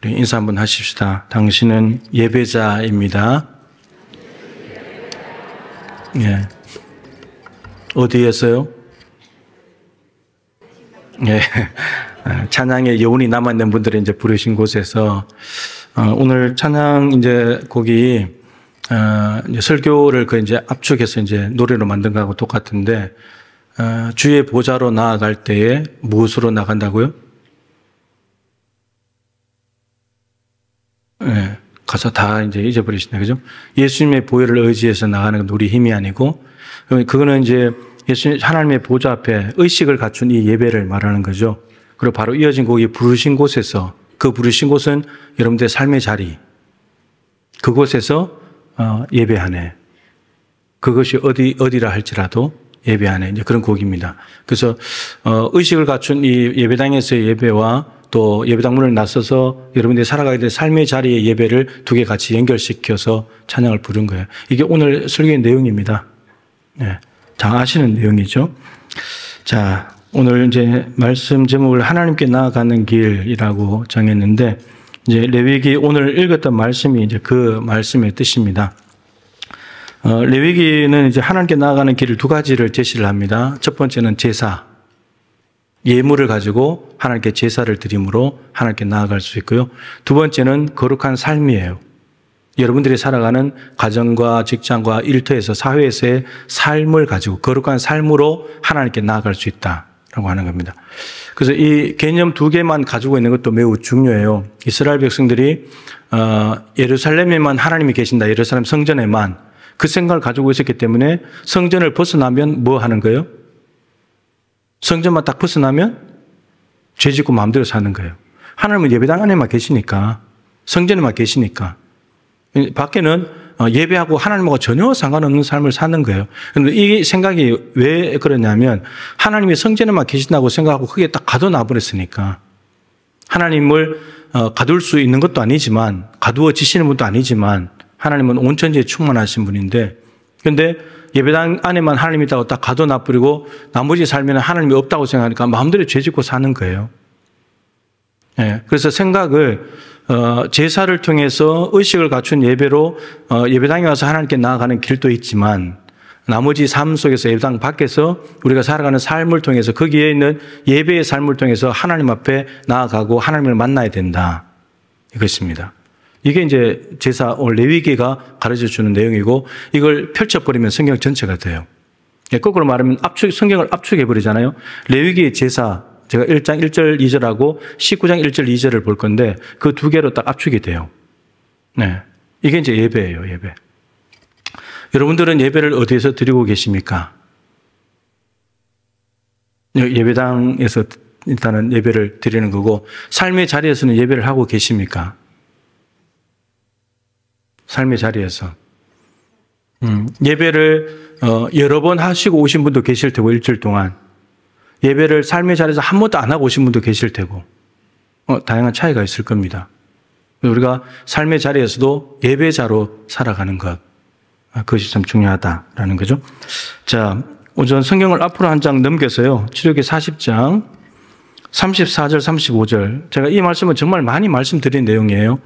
우리 인사 한번 하십시다. 당신은 예배자입니다. 예. 어디에서요? 예. 찬양의 여운이 남아있는 분들이 이제 부르신 곳에서, 오늘 찬양 이제 곡이, 이제 설교를 이제 압축해서 이제 노래로 만든 거하고 똑같은데, 주의 보좌로 나아갈 때에 무엇으로 나간다고요? 예. 가서 다 이제 잊어버리시네. 그죠? 예수님의 보혈을 의지해서 나가는 건 우리 힘이 아니고, 그거는 이제 예수님, 하나님의 보좌 앞에 의식을 갖춘 이 예배를 말하는 거죠. 그리고 바로 이어진 곡이 부르신 곳에서, 그 부르신 곳은 여러분들의 삶의 자리, 그곳에서 예배하네. 그것이 어디라 할지라도 예배하네. 이제 그런 곡입니다. 그래서 의식을 갖춘 이 예배당에서의 예배와 또 예배당 문을 나서서 여러분들이 살아가게 될 삶의 자리의 예배를 두 개 같이 연결시켜서 찬양을 부른 거예요. 이게 오늘 설교의 내용입니다. 네. 잘 아시는 내용이죠. 자, 오늘 이제 말씀 제목을 하나님께 나아가는 길이라고 정했는데, 이제 레위기 오늘 읽었던 말씀이 이제 그 말씀의 뜻입니다. 레위기는 이제 하나님께 나아가는 길을 두 가지를 제시를 합니다. 첫 번째는 제사, 예물을 가지고 하나님께 제사를 드림으로 하나님께 나아갈 수 있고요. 두 번째는 거룩한 삶이에요. 여러분들이 살아가는 가정과 직장과 일터에서 사회에서의 삶을 가지고 거룩한 삶으로 하나님께 나아갈 수 있다라고 하는 겁니다. 그래서 이 개념 두 개만 가지고 있는 것도 매우 중요해요. 이스라엘 백성들이 예루살렘에만 하나님이 계신다, 예루살렘 성전에만 그 생각을 가지고 있었기 때문에 성전을 벗어나면 뭐 하는 거예요? 성전만 딱 벗어나면 죄 짓고 마음대로 사는 거예요. 하나님은 예배당 안에만 계시니까, 성전에만 계시니까, 밖에는 예배하고 하나님하고 전혀 상관없는 삶을 사는 거예요. 그런데 이 생각이 왜 그러냐면 하나님이 성전에만 계신다고 생각하고 그게 딱 가둬놔 버렸으니까, 하나님을 가둘 수 있는 것도 아니지만, 가두어지시는 분도 아니지만, 하나님은 온 천지에 충만하신 분인데, 그런데 예배당 안에만 하나님이 있다고 딱 가둬놔 버리고 나머지 삶에는 하나님이 없다고 생각하니까 마음대로 죄 짓고 사는 거예요. 예, 그래서 생각을 제사를 통해서 의식을 갖춘 예배로 예배당에 와서 하나님께 나아가는 길도 있지만, 나머지 삶 속에서 예배당 밖에서 우리가 살아가는 삶을 통해서 거기에 있는 예배의 삶을 통해서 하나님 앞에 나아가고 하나님을 만나야 된다, 이것입니다. 이게 이제 제사, 오늘 레위기가 가르쳐 주는 내용이고, 이걸 펼쳐버리면 성경 전체가 돼요. 거꾸로 말하면 성경을 압축해버리잖아요. 레위기의 제사, 제가 1장 1절 2절하고 19장 1절 2절을 볼 건데 그 두 개로 딱 압축이 돼요. 네, 이게 이제 예배예요, 예배. 여러분들은 예배를 어디에서 드리고 계십니까? 예배당에서 일단은 예배를 드리는 거고, 삶의 자리에서는 예배를 하고 계십니까? 삶의 자리에서. 예배를 여러 번 하시고 오신 분도 계실 테고, 일주일 동안. 예배를 삶의 자리에서 한 번도 안 하고 오신 분도 계실 테고, 다양한 차이가 있을 겁니다. 우리가 삶의 자리에서도 예배자로 살아가는 것, 그것이 참 중요하다라는 거죠. 자, 우선 성경을 앞으로 한 장 넘겨서요, 출애굽기 40장 34절 35절, 제가 이 말씀은 정말 많이 말씀드린 내용이에요.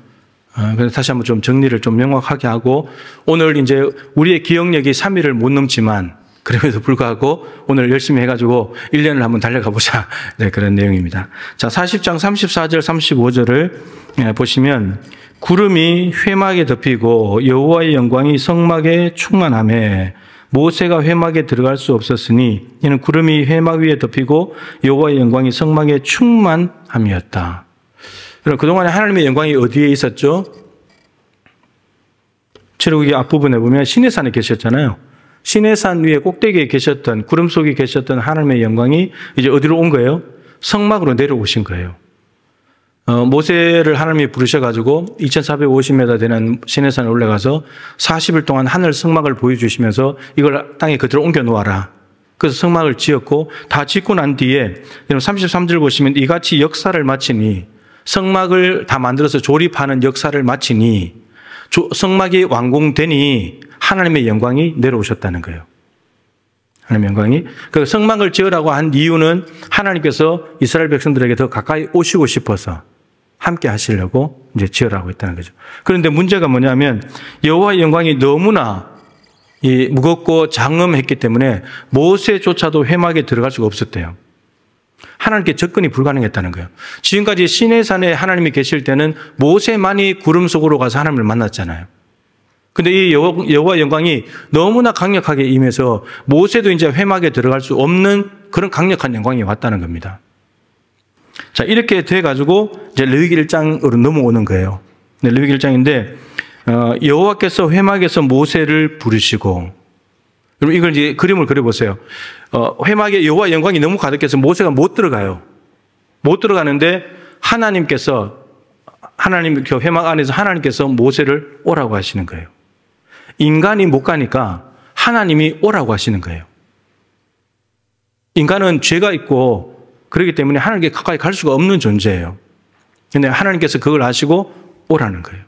그래서 다시 한번 좀 정리를 좀 명확하게 하고, 오늘 이제 우리의 기억력이 3일을 못 넘지만 그럼에도 불구하고 오늘 열심히 해가지고 1년을 한번 달려가 보자. 네, 그런 내용입니다. 자, 40장 34절 35절을 보시면, 구름이 회막에 덮이고 여호와의 영광이 성막에 충만하매 모세가 회막에 들어갈 수 없었으니 이는 구름이 회막 위에 덮이고 여호와의 영광이 성막에 충만함이었다. 그럼 그동안에 하나님의 영광이 어디에 있었죠? 출애굽기 앞부분에 보면 시내산에 계셨잖아요. 시내산 위에 꼭대기에 계셨던, 구름 속에 계셨던 하나님의 영광이 이제 어디로 온 거예요? 성막으로 내려오신 거예요. 모세를 하나님이 부르셔가지고 2450m 되는 시내산에 올라가서 40일 동안 하늘 성막을 보여주시면서 이걸 땅에 그대로 옮겨 놓아라. 그래서 성막을 지었고, 다 짓고 난 뒤에 33절 보시면 이같이 역사를 마치니, 성막을 다 만들어서 조립하는 역사를 마치니, 성막이 완공되니 하나님의 영광이 내려오셨다는 거예요. 하나님의 영광이. 그 성막을 지으라고 한 이유는 하나님께서 이스라엘 백성들에게 더 가까이 오시고 싶어서, 함께 하시려고 이제 지으라고 했다는 거죠. 그런데 문제가 뭐냐면 여호와의 영광이 너무나 무겁고 장엄했기 때문에 모세조차도 회막에 들어갈 수가 없었대요. 하나님께 접근이 불가능했다는 거예요. 지금까지 시내산에 하나님이 계실 때는 모세만이 구름 속으로 가서 하나님을 만났잖아요. 근데 이 여호와 영광이 너무나 강력하게 임해서 모세도 이제 회막에 들어갈 수 없는 그런 강력한 영광이 왔다는 겁니다. 자, 이렇게 돼가지고 이제 레위기 1장으로 넘어오는 거예요. 레위기 1장인데, 여호와께서 회막에서 모세를 부르시고, 여러분 이걸 이제 그림을 그려보세요. 회막에 여호와 영광이 너무 가득해서 모세가 못 들어가요. 못 들어가는데 하나님께서 하나님 그 회막 안에서 하나님께서 모세를 오라고 하시는 거예요. 인간이 못 가니까 하나님이 오라고 하시는 거예요. 인간은 죄가 있고 그렇기 때문에 하나님께 가까이 갈 수가 없는 존재예요. 그런데 하나님께서 그걸 아시고 오라는 거예요.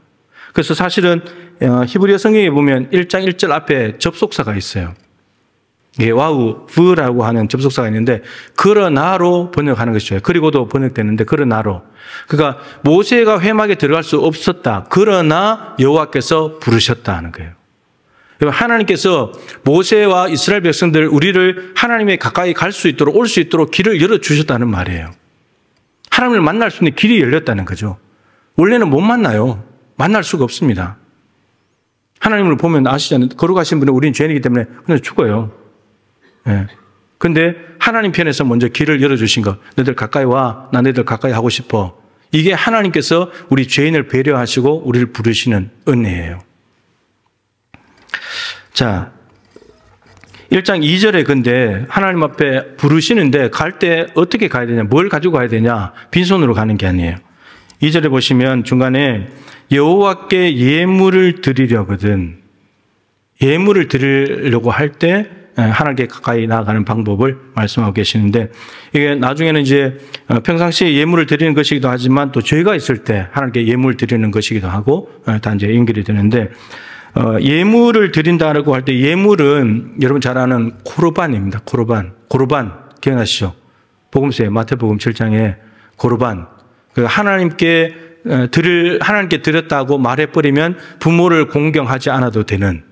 그래서 사실은 히브리어 성경에 보면 1장 1절 앞에 접속사가 있어요. 이게 와우, 브라고 하는 접속사가 있는데 그러나로 번역하는 것이죠. 그리고도 번역되는데 그러나로. 그러니까 모세가 회막에 들어갈 수 없었다. 그러나 여호와께서 부르셨다 하는 거예요. 하나님께서 모세와 이스라엘 백성들 우리를 하나님에 가까이 갈 수 있도록 올 수 있도록 길을 열어주셨다는 말이에요. 하나님을 만날 수 있는 길이 열렸다는 거죠. 원래는 못 만나요. 만날 수가 없습니다. 하나님을 보면 아시잖아요. 거룩하신 분은 우리는 죄인이기 때문에 그냥 죽어요. 근데 하나님 편에서 먼저 길을 열어주신 거. 너희들 가까이 와. 나 너희들 가까이 하고 싶어. 이게 하나님께서 우리 죄인을 배려하시고 우리를 부르시는 은혜예요. 자, 1장 2절에 근데 하나님 앞에 부르시는데 갈 때 어떻게 가야 되냐, 뭘 가지고 가야 되냐, 빈손으로 가는 게 아니에요. 2절에 보시면 중간에 여호와께 예물을 드리려거든, 예물을 드리려고 할 때 하나님께 가까이 나아가는 방법을 말씀하고 계시는데, 이게 나중에는 이제 평상시에 예물을 드리는 것이기도 하지만 또 죄가 있을 때 하나님께 예물을 드리는 것이기도 하고 다 이제 연결이 되는데, 예물을 드린다고 할 때 예물은 여러분 잘 아는 코르반입니다. 고르반 기억나시죠? 복음서에 마태복음 7장에 고르반, 하나님께 드렸다고 말해버리면 부모를 공경하지 않아도 되는,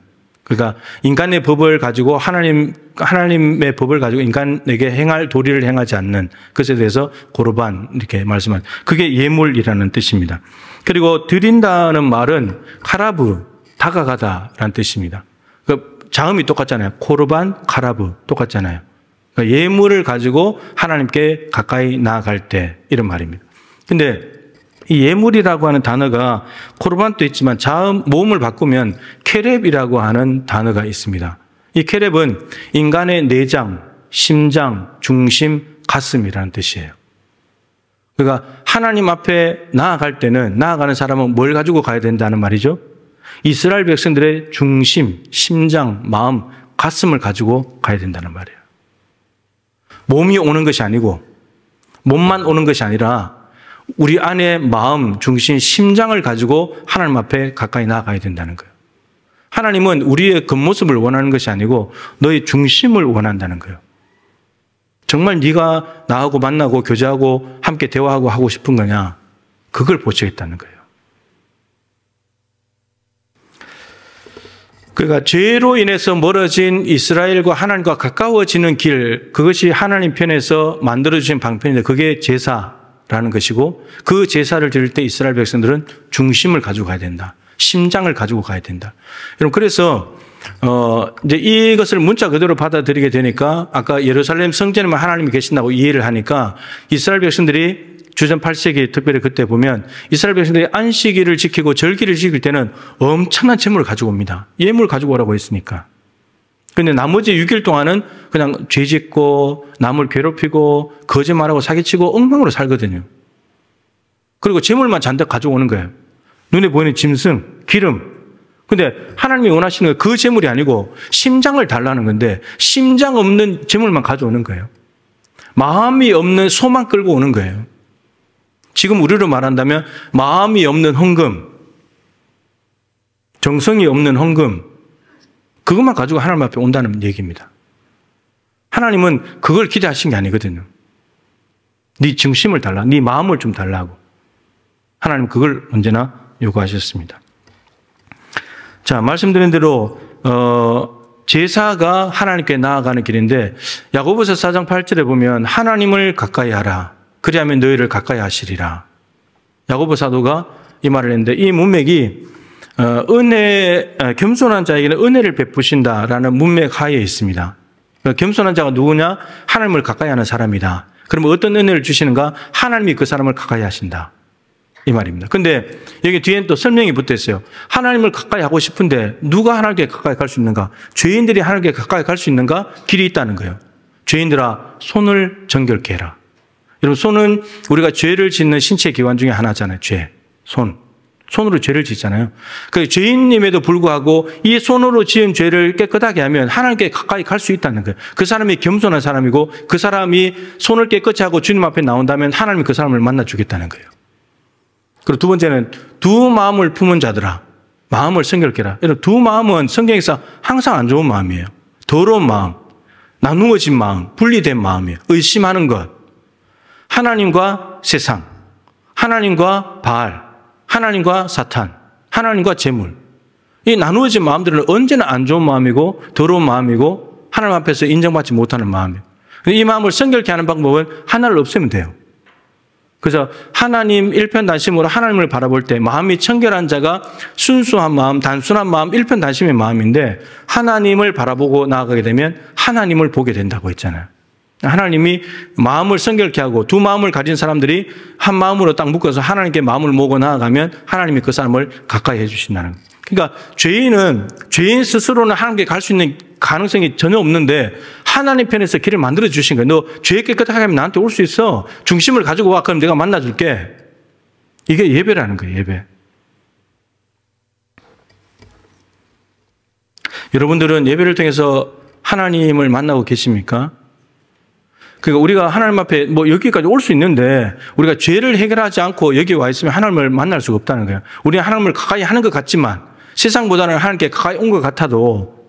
그러니까 인간의 법을 가지고 하나님의 법을 가지고 인간에게 행할 도리를 행하지 않는 것에 대해서 고르반 이렇게 말씀한, 그게 예물이라는 뜻입니다. 그리고 드린다는 말은 카라브, 다가가다라는 뜻입니다. 그러니까 자음이 똑같잖아요. 코르반, 카라브 똑같잖아요. 그러니까 예물을 가지고 하나님께 가까이 나아갈 때 이런 말입니다. 근데 이 예물이라고 하는 단어가 코르반도 있지만 자음 모음을 바꾸면 케렙이라고 하는 단어가 있습니다. 이 케렙은 인간의 내장, 심장, 중심, 가슴이라는 뜻이에요. 그러니까 하나님 앞에 나아갈 때는, 나아가는 사람은 뭘 가지고 가야 된다는 말이죠? 이스라엘 백성들의 중심, 심장, 마음, 가슴을 가지고 가야 된다는 말이에요. 몸이 오는 것이 아니고, 몸만 오는 것이 아니라 우리 안에 마음, 중심, 심장을 가지고 하나님 앞에 가까이 나아가야 된다는 거예요. 하나님은 우리의 겉모습을 원하는 것이 아니고 너의 중심을 원한다는 거예요. 정말 네가 나하고 만나고 교제하고 함께 대화하고 하고 싶은 거냐, 그걸 보시겠다는 거예요. 그러니까 죄로 인해서 멀어진 이스라엘과 하나님과 가까워지는 길, 그것이 하나님 편에서 만들어주신 방편인데 그게 제사라는 것이고, 그 제사를 드릴 때 이스라엘 백성들은 중심을 가지고 가야 된다. 심장을 가지고 가야 된다. 여러분, 그래서 이제 이것을 문자 그대로 받아들이게 되니까 아까 예루살렘 성전에만 하나님이 계신다고 이해를 하니까 이스라엘 백성들이 주전 8세기 특별히 그때 보면 이스라엘 백성들이 안식일을 지키고 절기를 지킬 때는 엄청난 재물을 가지고 옵니다. 예물을 가지고 오라고 했으니까. 그런데 나머지 6일 동안은 그냥 죄짓고 남을 괴롭히고 거짓말하고 사기치고 엉망으로 살거든요. 그리고 재물만 잔뜩 가져오는 거예요. 눈에 보이는 짐승, 기름. 근데 하나님이 원하시는 건 그 재물이 아니고 심장을 달라는 건데, 심장 없는 재물만 가져오는 거예요. 마음이 없는 소만 끌고 오는 거예요. 지금 우리로 말한다면 마음이 없는 헌금, 정성이 없는 헌금, 그것만 가지고 하나님 앞에 온다는 얘기입니다. 하나님은 그걸 기대하신 게 아니거든요. 네 중심을 달라, 네 마음을 좀 달라고. 하나님 그걸 언제나 요구하셨습니다. 자, 말씀드린 대로 제사가 하나님께 나아가는 길인데 야고보서 4장 8절에 보면 하나님을 가까이 하라. 그리하면 너희를 가까이 하시리라. 야고보 사도가 이 말을 했는데 이 문맥이 겸손한 자에게는 은혜를 베푸신다라는 문맥 하에 있습니다. 겸손한 자가 누구냐? 하나님을 가까이 하는 사람이다. 그러면 어떤 은혜를 주시는가? 하나님이 그 사람을 가까이 하신다. 이 말입니다. 근데 여기 뒤엔 또 설명이 붙어 있어요. 하나님을 가까이 하고 싶은데 누가 하나님께 가까이 갈 수 있는가? 죄인들이 하나님께 가까이 갈 수 있는가? 길이 있다는 거예요. 죄인들아, 손을 정결케 해라. 여러분, 손은 우리가 죄를 짓는 신체 기관 중에 하나잖아요. 죄. 손으로 죄를 짓잖아요. 그 죄인임에도 불구하고 이 손으로 지은 죄를 깨끗하게 하면 하나님께 가까이 갈 수 있다는 거예요. 그 사람이 겸손한 사람이고 그 사람이 손을 깨끗이 하고 주님 앞에 나온다면 하나님이 그 사람을 만나 주겠다는 거예요. 그리고 두 번째는 두 마음을 품은 자들아, 마음을 성결케 해라. 여러분, 두 마음은 성경에서 항상 안 좋은 마음이에요. 더러운 마음, 나누어진 마음, 분리된 마음이에요. 의심하는 것, 하나님과 세상, 하나님과 바알, 하나님과 사탄, 하나님과 재물. 이 나누어진 마음들은 언제나 안 좋은 마음이고 더러운 마음이고 하나님 앞에서 인정받지 못하는 마음이에요. 이 마음을 성결케 하는 방법은 하나를 없애면 돼요. 그래서 하나님 일편단심으로 하나님을 바라볼 때 마음이 청결한 자가 순수한 마음, 단순한 마음, 일편단심의 마음인데 하나님을 바라보고 나아가게 되면 하나님을 보게 된다고 했잖아요. 하나님이 마음을 성결케 하고 두 마음을 가진 사람들이 한 마음으로 딱 묶어서 하나님께 마음을 모으고 나아가면 하나님이 그 사람을 가까이 해주신다는 거예요. 그러니까 죄인 스스로는 하나님께 갈 수 있는 가능성이 전혀 없는데 하나님 편에서 길을 만들어 주신 거예요. 너 죄 깨끗하게 하면 나한테 올 수 있어. 중심을 가지고 와. 그럼 내가 만나줄게. 이게 예배라는 거예요. 예배. 여러분들은 예배를 통해서 하나님을 만나고 계십니까? 그러니까 우리가 하나님 앞에 여기까지 올 수 있는데 우리가 죄를 해결하지 않고 여기 와 있으면 하나님을 만날 수가 없다는 거예요. 우리는 하나님을 가까이 하는 것 같지만 세상보다는 하나님께 가까이 온 것 같아도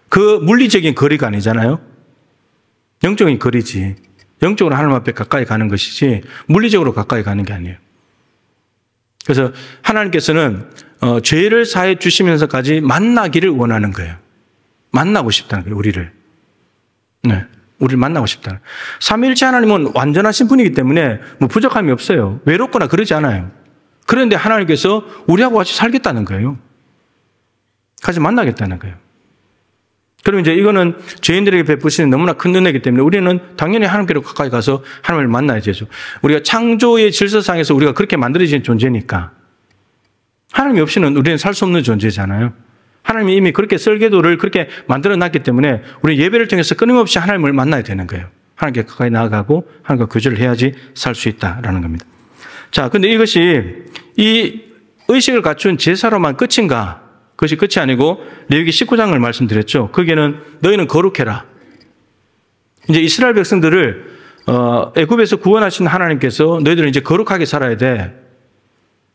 그 물리적인 거리가 아니잖아요. 영적인 거리지. 영적으로 하나님 앞에 가까이 가는 것이지 물리적으로 가까이 가는 게 아니에요. 그래서 하나님께서는 죄를 사해 주시면서까지 만나기를 원하는 거예요. 만나고 싶다는 거예요. 우리를. 네. 우리를 만나고 싶다는 거예요. 삼위일체 하나님은 완전하신 분이기 때문에 부족함이 없어요. 외롭거나 그러지 않아요. 그런데 하나님께서 우리하고 같이 살겠다는 거예요. 같이 만나겠다는 거예요. 그럼 이제 이거는 죄인들에게 베푸시는 너무나 큰 은혜이기 때문에 우리는 당연히 하나님께로 가까이 가서 하나님을 만나야 되죠. 우리가 창조의 질서상에서 우리가 그렇게 만들어진 존재니까 하나님이 없이는 우리는 살 수 없는 존재잖아요. 하나님이 이미 그렇게 설계도를 그렇게 만들어놨기 때문에 우리 예배를 통해서 끊임없이 하나님을 만나야 되는 거예요. 하나님께 가까이 나아가고 하나님과 교제를 해야지 살 수 있다라는 겁니다. 자, 근데 이것이 이 의식을 갖춘 제사로만 끝인가? 그것이 끝이 아니고 레위기 19장을 말씀드렸죠. 거기에는 너희는 거룩해라. 이제 이스라엘 백성들을 애굽에서 구원하신 하나님께서 너희들은 이제 거룩하게 살아야 돼.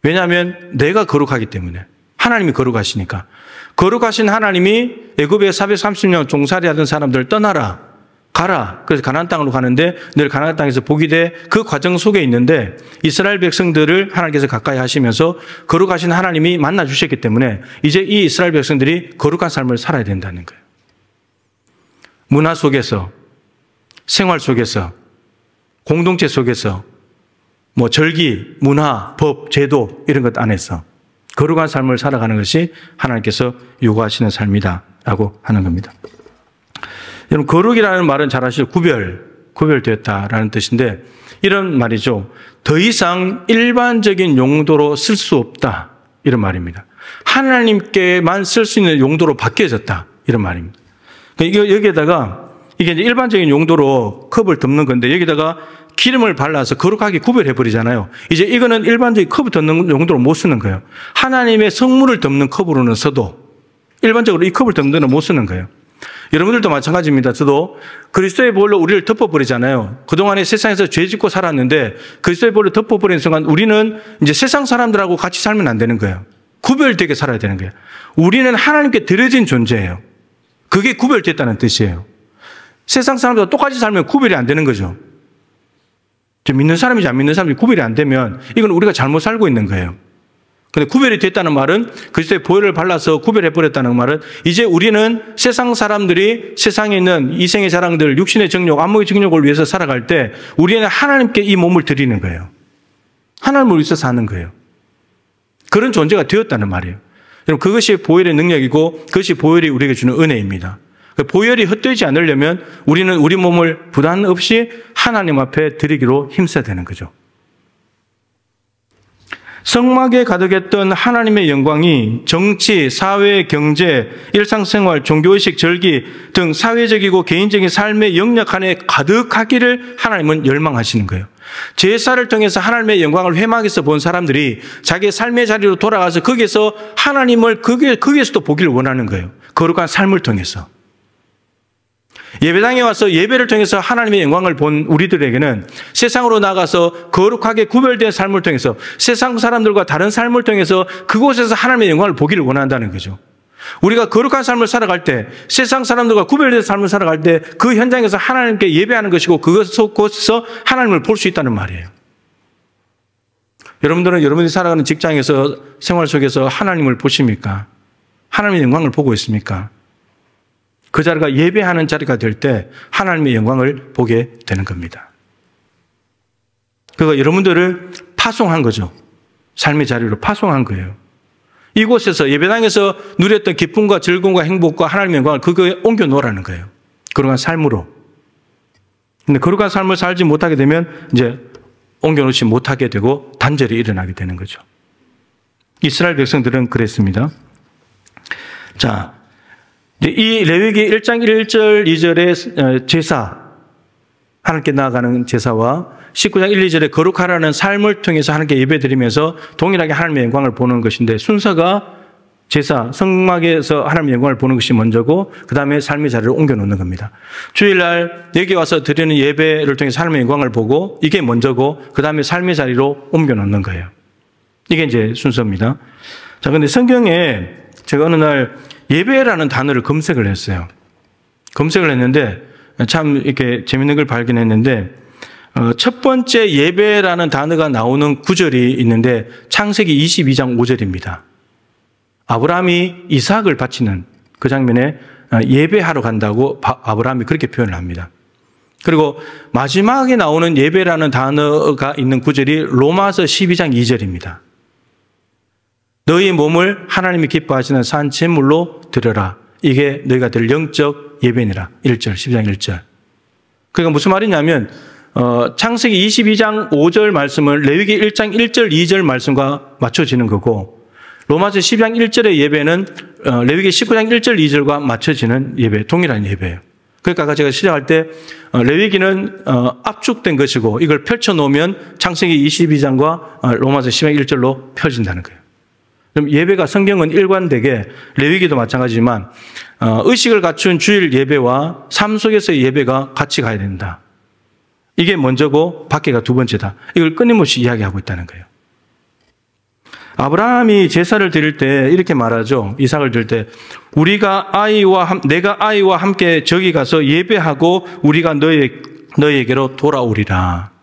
왜냐하면 내가 거룩하기 때문에. 하나님이 거룩하시니까. 거룩하신 하나님이 애굽에 430년 종살이 하던 사람들 떠나라. 가라. 그래서 가나안 땅으로 가는데 늘 가나안 땅에서 복이 돼 그 과정 속에 있는데 이스라엘 백성들을 하나님께서 가까이 하시면서 거룩하신 하나님이 만나 주셨기 때문에 이제 이 이스라엘 백성들이 거룩한 삶을 살아야 된다는 거예요. 문화 속에서, 생활 속에서, 공동체 속에서, 절기, 문화, 법, 제도 이런 것 안에서 거룩한 삶을 살아가는 것이 하나님께서 요구하시는 삶이다라고 하는 겁니다. 여러분, 거룩이라는 말은 잘 아시죠? 구별되었다라는 뜻인데 이런 말이죠. 더 이상 일반적인 용도로 쓸 수 없다. 이런 말입니다. 하나님께만 쓸 수 있는 용도로 바뀌어졌다. 이런 말입니다. 여기에다가 이게 이제 일반적인 용도로 컵을 덮는 건데 여기다가 기름을 발라서 거룩하게 구별해버리잖아요. 이제 이거는 일반적인 컵을 덮는 용도로 못 쓰는 거예요. 하나님의 성물을 덮는 컵으로는 써도 일반적으로 이 컵을 덮는 데는 못 쓰는 거예요. 여러분들도 마찬가지입니다. 저도 그리스도의 보혈로 우리를 덮어버리잖아요. 그동안에 세상에서 죄 짓고 살았는데 그리스도의 보혈로 덮어버리는 순간 우리는 이제 세상 사람들하고 같이 살면 안 되는 거예요. 구별되게 살아야 되는 거예요. 우리는 하나님께 드려진 존재예요. 그게 구별됐다는 뜻이에요. 세상 사람들과 똑같이 살면 구별이 안 되는 거죠. 믿는 사람인지 안 믿는 사람인지 구별이 안 되면 이건 우리가 잘못 살고 있는 거예요. 근데 구별이 됐다는 말은 그리스도의 보혈을 발라서 구별해버렸다는 말은 이제 우리는 세상 사람들이 세상에 있는 이생의 자랑들, 육신의 정욕, 안목의 정욕을 위해서 살아갈 때 우리는 하나님께 이 몸을 드리는 거예요. 하나님을 위해서 사는 거예요. 그런 존재가 되었다는 말이에요. 여러분, 그것이 보혈의 능력이고 그것이 보혈이 우리에게 주는 은혜입니다. 보혈이 헛되지 않으려면 우리는 우리 몸을 부담 없이 하나님 앞에 드리기로 힘써야 되는 거죠. 성막에 가득했던 하나님의 영광이 정치, 사회, 경제, 일상생활, 종교의식, 절기 등 사회적이고 개인적인 삶의 영역 안에 가득하기를 하나님은 열망하시는 거예요. 제사를 통해서 하나님의 영광을 회막에서 본 사람들이 자기의 삶의 자리로 돌아가서 거기서 하나님을 거기에서도 보기를 원하는 거예요. 거룩한 삶을 통해서. 예배당에 와서 예배를 통해서 하나님의 영광을 본 우리들에게는 세상으로 나가서 거룩하게 구별된 삶을 통해서 세상 사람들과 다른 삶을 통해서 그곳에서 하나님의 영광을 보기를 원한다는 거죠. 우리가 거룩한 삶을 살아갈 때 세상 사람들과 구별된 삶을 살아갈 때 그 현장에서 하나님께 예배하는 것이고 그곳에서 하나님을 볼 수 있다는 말이에요. 여러분들은 여러분이 살아가는 직장에서 생활 속에서 하나님을 보십니까? 하나님의 영광을 보고 있습니까? 그 자리가 예배하는 자리가 될 때 하나님의 영광을 보게 되는 겁니다. 그거 여러분들을 파송한 거죠. 삶의 자리로 파송한 거예요. 이곳에서 예배당에서 누렸던 기쁨과 즐거움과 행복과 하나님의 영광을 그거에 옮겨 놓으라는 거예요. 거룩한 삶으로. 근데 거룩한 삶을 살지 못하게 되면 이제 옮겨 놓지 못하게 되고 단절이 일어나게 되는 거죠. 이스라엘 백성들은 그랬습니다. 자, 이 레위기 1장 1절 2절의 제사, 하나님께 나아가는 제사와 19장 1, 2절의 거룩하라는 삶을 통해서 하나님께 예배드리면서 동일하게 하나님의 영광을 보는 것인데 순서가 제사, 성막에서 하나님의 영광을 보는 것이 먼저고 그 다음에 삶의 자리를 옮겨놓는 겁니다. 주일날 여기 와서 드리는 예배를 통해서 하나님의 영광을 보고 이게 먼저고 그 다음에 삶의 자리로 옮겨놓는 거예요. 이게 이제 순서입니다. 자, 근데 성경에 제가 어느 날 예배라는 단어를 검색을 했어요. 검색을 했는데 참 이렇게 재밌는 걸 발견했는데 첫 번째 예배라는 단어가 나오는 구절이 있는데 창세기 22장 5절입니다. 아브라함이 이삭을 바치는 그 장면에 예배하러 간다고 아브라함이 그렇게 표현을 합니다. 그리고 마지막에 나오는 예배라는 단어가 있는 구절이 로마서 12장 2절입니다. 너희 몸을 하나님이 기뻐하시는 산 제물로 드려라. 이게 너희가 될 영적 예배니라. 1절, 12장 1절. 그러니까 무슨 말이냐면 창세기 22장 5절 말씀은 레위기 1장 1절, 2절 말씀과 맞춰지는 거고 로마서 12장 1절의 예배는 레위기 19장 1절, 2절과 맞춰지는 예배, 동일한 예배예요. 그러니까 아까 제가 시작할 때 레위기는 압축된 것이고 이걸 펼쳐놓으면 창세기 22장과 로마서 12장 1절로 펴진다는 거예요. 그럼 예배가 성경은 일관되게 레위기도 마찬가지지만 의식을 갖춘 주일 예배와 삶 속에서의 예배가 같이 가야 된다. 이게 먼저고 밖에가 두 번째다. 이걸 끊임없이 이야기하고 있다는 거예요. 아브라함이 제사를 드릴 때 이렇게 말하죠. 이삭을 드릴 때 내가 아이와 함께 저기 가서 예배하고 우리가 너희에게로 돌아오리라.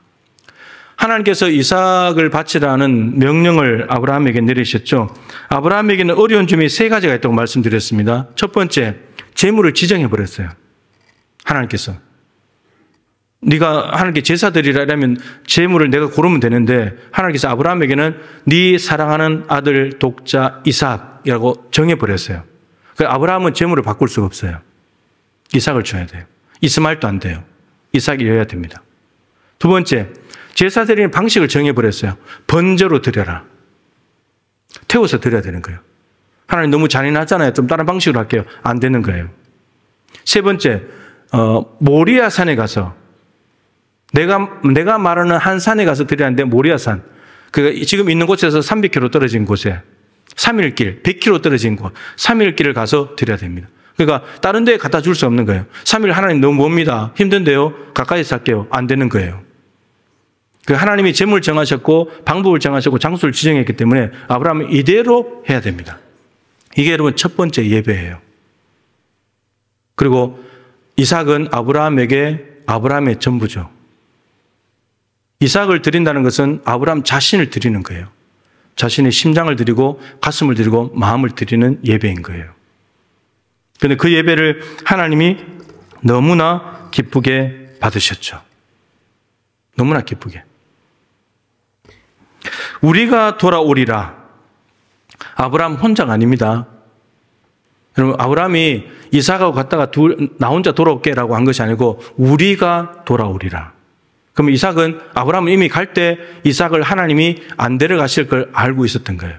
하나님께서 이삭을 바치라는 명령을 아브라함에게 내리셨죠. 아브라함에게는 어려운 점이 세 가지가 있다고 말씀드렸습니다. 첫 번째, 제물을 지정해 버렸어요. 하나님께서. 네가 하나님께 제사 드리라면 제물을 내가 고르면 되는데 하나님께서 아브라함에게는 네 사랑하는 아들 독자 이삭이라고 정해 버렸어요. 그래서 아브라함은 제물을 바꿀 수가 없어요. 이삭을 줘야 돼요. 이스마엘도 안 돼요. 이삭이어야 됩니다. 두 번째, 제사 드리는 방식을 정해버렸어요. 번제로 드려라. 태워서 드려야 되는 거예요. 하나님 너무 잔인하잖아요. 좀 다른 방식으로 할게요. 안 되는 거예요. 세 번째, 모리아 산에 가서 내가 말하는 한 산에 가서 드려야 하는데 모리아산. 그 지금 있는 곳에서 300km 떨어진 곳에 3일 길, 100km 떨어진 곳, 3일 길을 가서 드려야 됩니다. 그러니까 다른 데에 갖다 줄 수 없는 거예요. 3일 하나님 너무 멉니다. 힘든데요. 가까이서 할게요. 안 되는 거예요. 그 하나님이 제물을 정하셨고 방법을 정하셨고 장소를 지정했기 때문에 아브라함은 이대로 해야 됩니다. 이게 여러분 첫 번째 예배예요. 그리고 이삭은 아브라함의 전부죠. 이삭을 드린다는 것은 아브라함 자신을 드리는 거예요. 자신의 심장을 드리고 가슴을 드리고 마음을 드리는 예배인 거예요. 그런데 그 예배를 하나님이 너무나 기쁘게 받으셨죠. 너무나 기쁘게. 우리가 돌아오리라. 아브라함 혼자가 아닙니다. 여러분, 아브라함이 이삭하고 갔다가 나 혼자 돌아올게라고 한 것이 아니고 우리가 돌아오리라. 그럼 이삭은, 아브라함은 이미 갈 때 이삭을 하나님이 안 데려가실 걸 알고 있었던 거예요.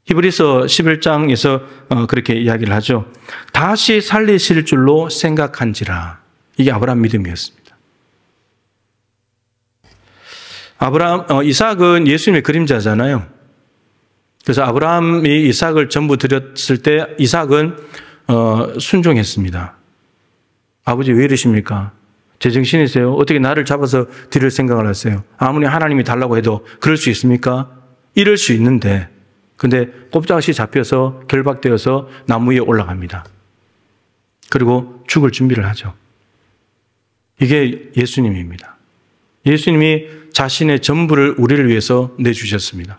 히브리서 11장에서 그렇게 이야기를 하죠. 다시 살리실 줄로 생각한지라. 이게 아브라함 믿음이었습니다. 이삭은 예수님의 그림자잖아요. 그래서 아브라함이 이삭을 전부 드렸을 때 이삭은 순종했습니다. 아버지 왜 이러십니까? 제정신이세요? 어떻게 나를 잡아서 드릴 생각을 하세요? 아무리 하나님이 달라고 해도 그럴 수 있습니까? 이럴 수 있는데, 근데 꼼짝없이 잡혀서 결박되어서 나무 위에 올라갑니다. 그리고 죽을 준비를 하죠. 이게 예수님입니다. 예수님이 자신의 전부를 우리를 위해서 내주셨습니다.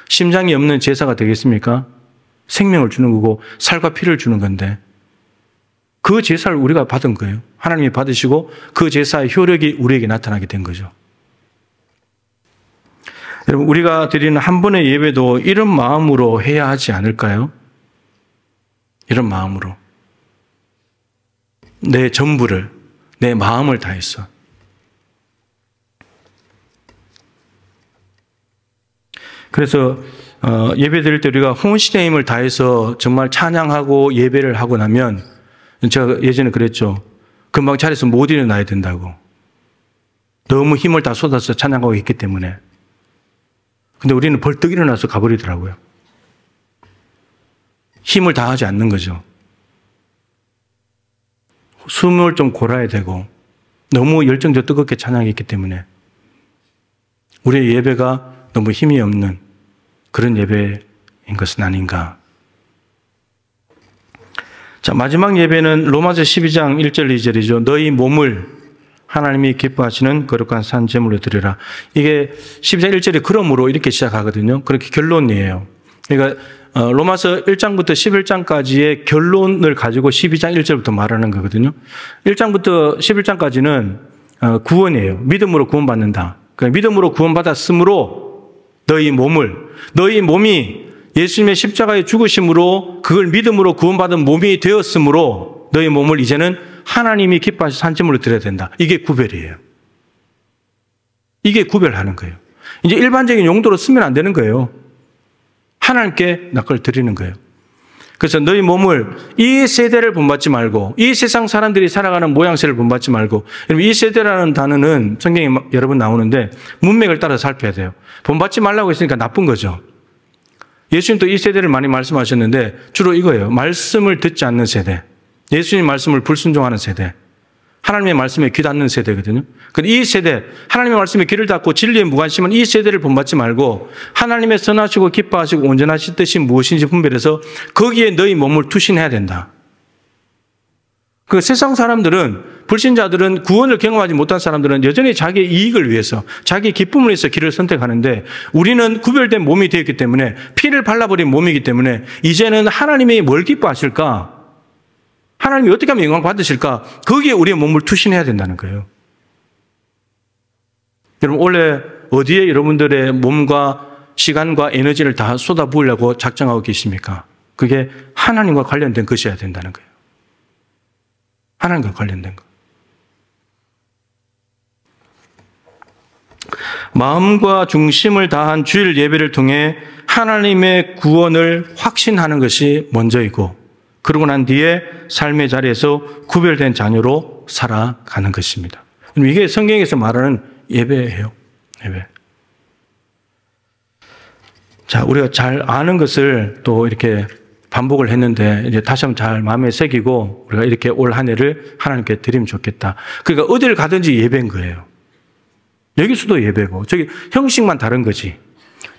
심장이 없는 제사가 되겠습니까? 생명을 주는 거고 살과 피를 주는 건데 그 제사를 우리가 받은 거예요. 하나님이 받으시고 그 제사의 효력이 우리에게 나타나게 된 거죠. 여러분, 우리가 드리는 한 번의 예배도 이런 마음으로 해야 하지 않을까요? 이런 마음으로. 내 전부를, 내 마음을 다해서. 그래서 예배 드릴 때 우리가 혼신의 힘을 다해서 정말 찬양하고 예배를 하고 나면 제가 예전에 그랬죠. 금방 자리에서 못 일어나야 된다고. 너무 힘을 다 쏟아서 찬양하고 있기 때문에. 근데 우리는 벌떡 일어나서 가버리더라고요. 힘을 다하지 않는 거죠. 숨을 좀 골아야 되고 너무 열정적 뜨겁게 찬양했기 때문에 우리의 예배가 너무 힘이 없는 그런 예배인 것은 아닌가. 자, 마지막 예배는 로마서 12장 1절 2절이죠. 너희 몸을 하나님이 기뻐하시는 거룩한 산 제물로 드리라. 이게 12장 1절이 그러므로 이렇게 시작하거든요. 그렇게 결론이에요. 그러니까 로마서 1장부터 11장까지의 결론을 가지고 12장 1절부터 말하는 거거든요. 1장부터 11장까지는 구원이에요. 믿음으로 구원받는다. 그러니까 믿음으로 구원받았으므로 너희 몸이 예수님의 십자가의 죽으심으로 그걸 믿음으로 구원받은 몸이 되었으므로 너희 몸을 이제는 하나님이 기뻐하신 산제물로 드려야 된다. 이게 구별이에요. 이게 구별하는 거예요. 이제 일반적인 용도로 쓰면 안 되는 거예요. 하나님께 나 걸 드리는 거예요. 그래서 너희 몸을 이 세대를 본받지 말고 이 세상 사람들이 살아가는 모양새를 본받지 말고, 이 세대라는 단어는 성경에 여러 번 나오는데 문맥을 따라 살펴야 돼요. 본받지 말라고 했으니까 나쁜 거죠. 예수님도 이 세대를 많이 말씀하셨는데 주로 이거예요. 말씀을 듣지 않는 세대. 예수님 말씀을 불순종하는 세대. 하나님의 말씀에 귀 닫는 세대거든요. 근데 이 세대, 하나님의 말씀에 귀를 닫고 진리에 무관심한 이 세대를 본받지 말고 하나님의 선하시고 기뻐하시고 온전하신 뜻이 무엇인지 분별해서 거기에 너희 몸을 투신해야 된다. 그 세상 사람들은, 불신자들은, 구원을 경험하지 못한 사람들은 여전히 자기의 이익을 위해서, 자기의 기쁨을 위해서 길을 선택하는데 우리는 구별된 몸이 되었기 때문에, 피를 발라버린 몸이기 때문에 이제는 하나님이 뭘 기뻐하실까? 하나님이 어떻게 하면 영광 받으실까? 거기에 우리의 몸을 투신해야 된다는 거예요. 여러분, 원래 어디에 여러분들의 몸과 시간과 에너지를 다 쏟아부으려고 작정하고 계십니까? 그게 하나님과 관련된 것이어야 된다는 거예요. 하나님과 관련된 것. 마음과 중심을 다한 주일 예배를 통해 하나님의 구원을 확신하는 것이 먼저이고, 그러고 난 뒤에 삶의 자리에서 구별된 자녀로 살아가는 것입니다. 이게 성경에서 말하는 예배예요. 예배. 자, 우리가 잘 아는 것을 또 이렇게 반복을 했는데 이제 다시 한번 잘 마음에 새기고 우리가 이렇게 올 한 해를 하나님께 드리면 좋겠다. 그러니까 어디를 가든지 예배인 거예요. 여기서도 예배고 저기 형식만 다른 거지.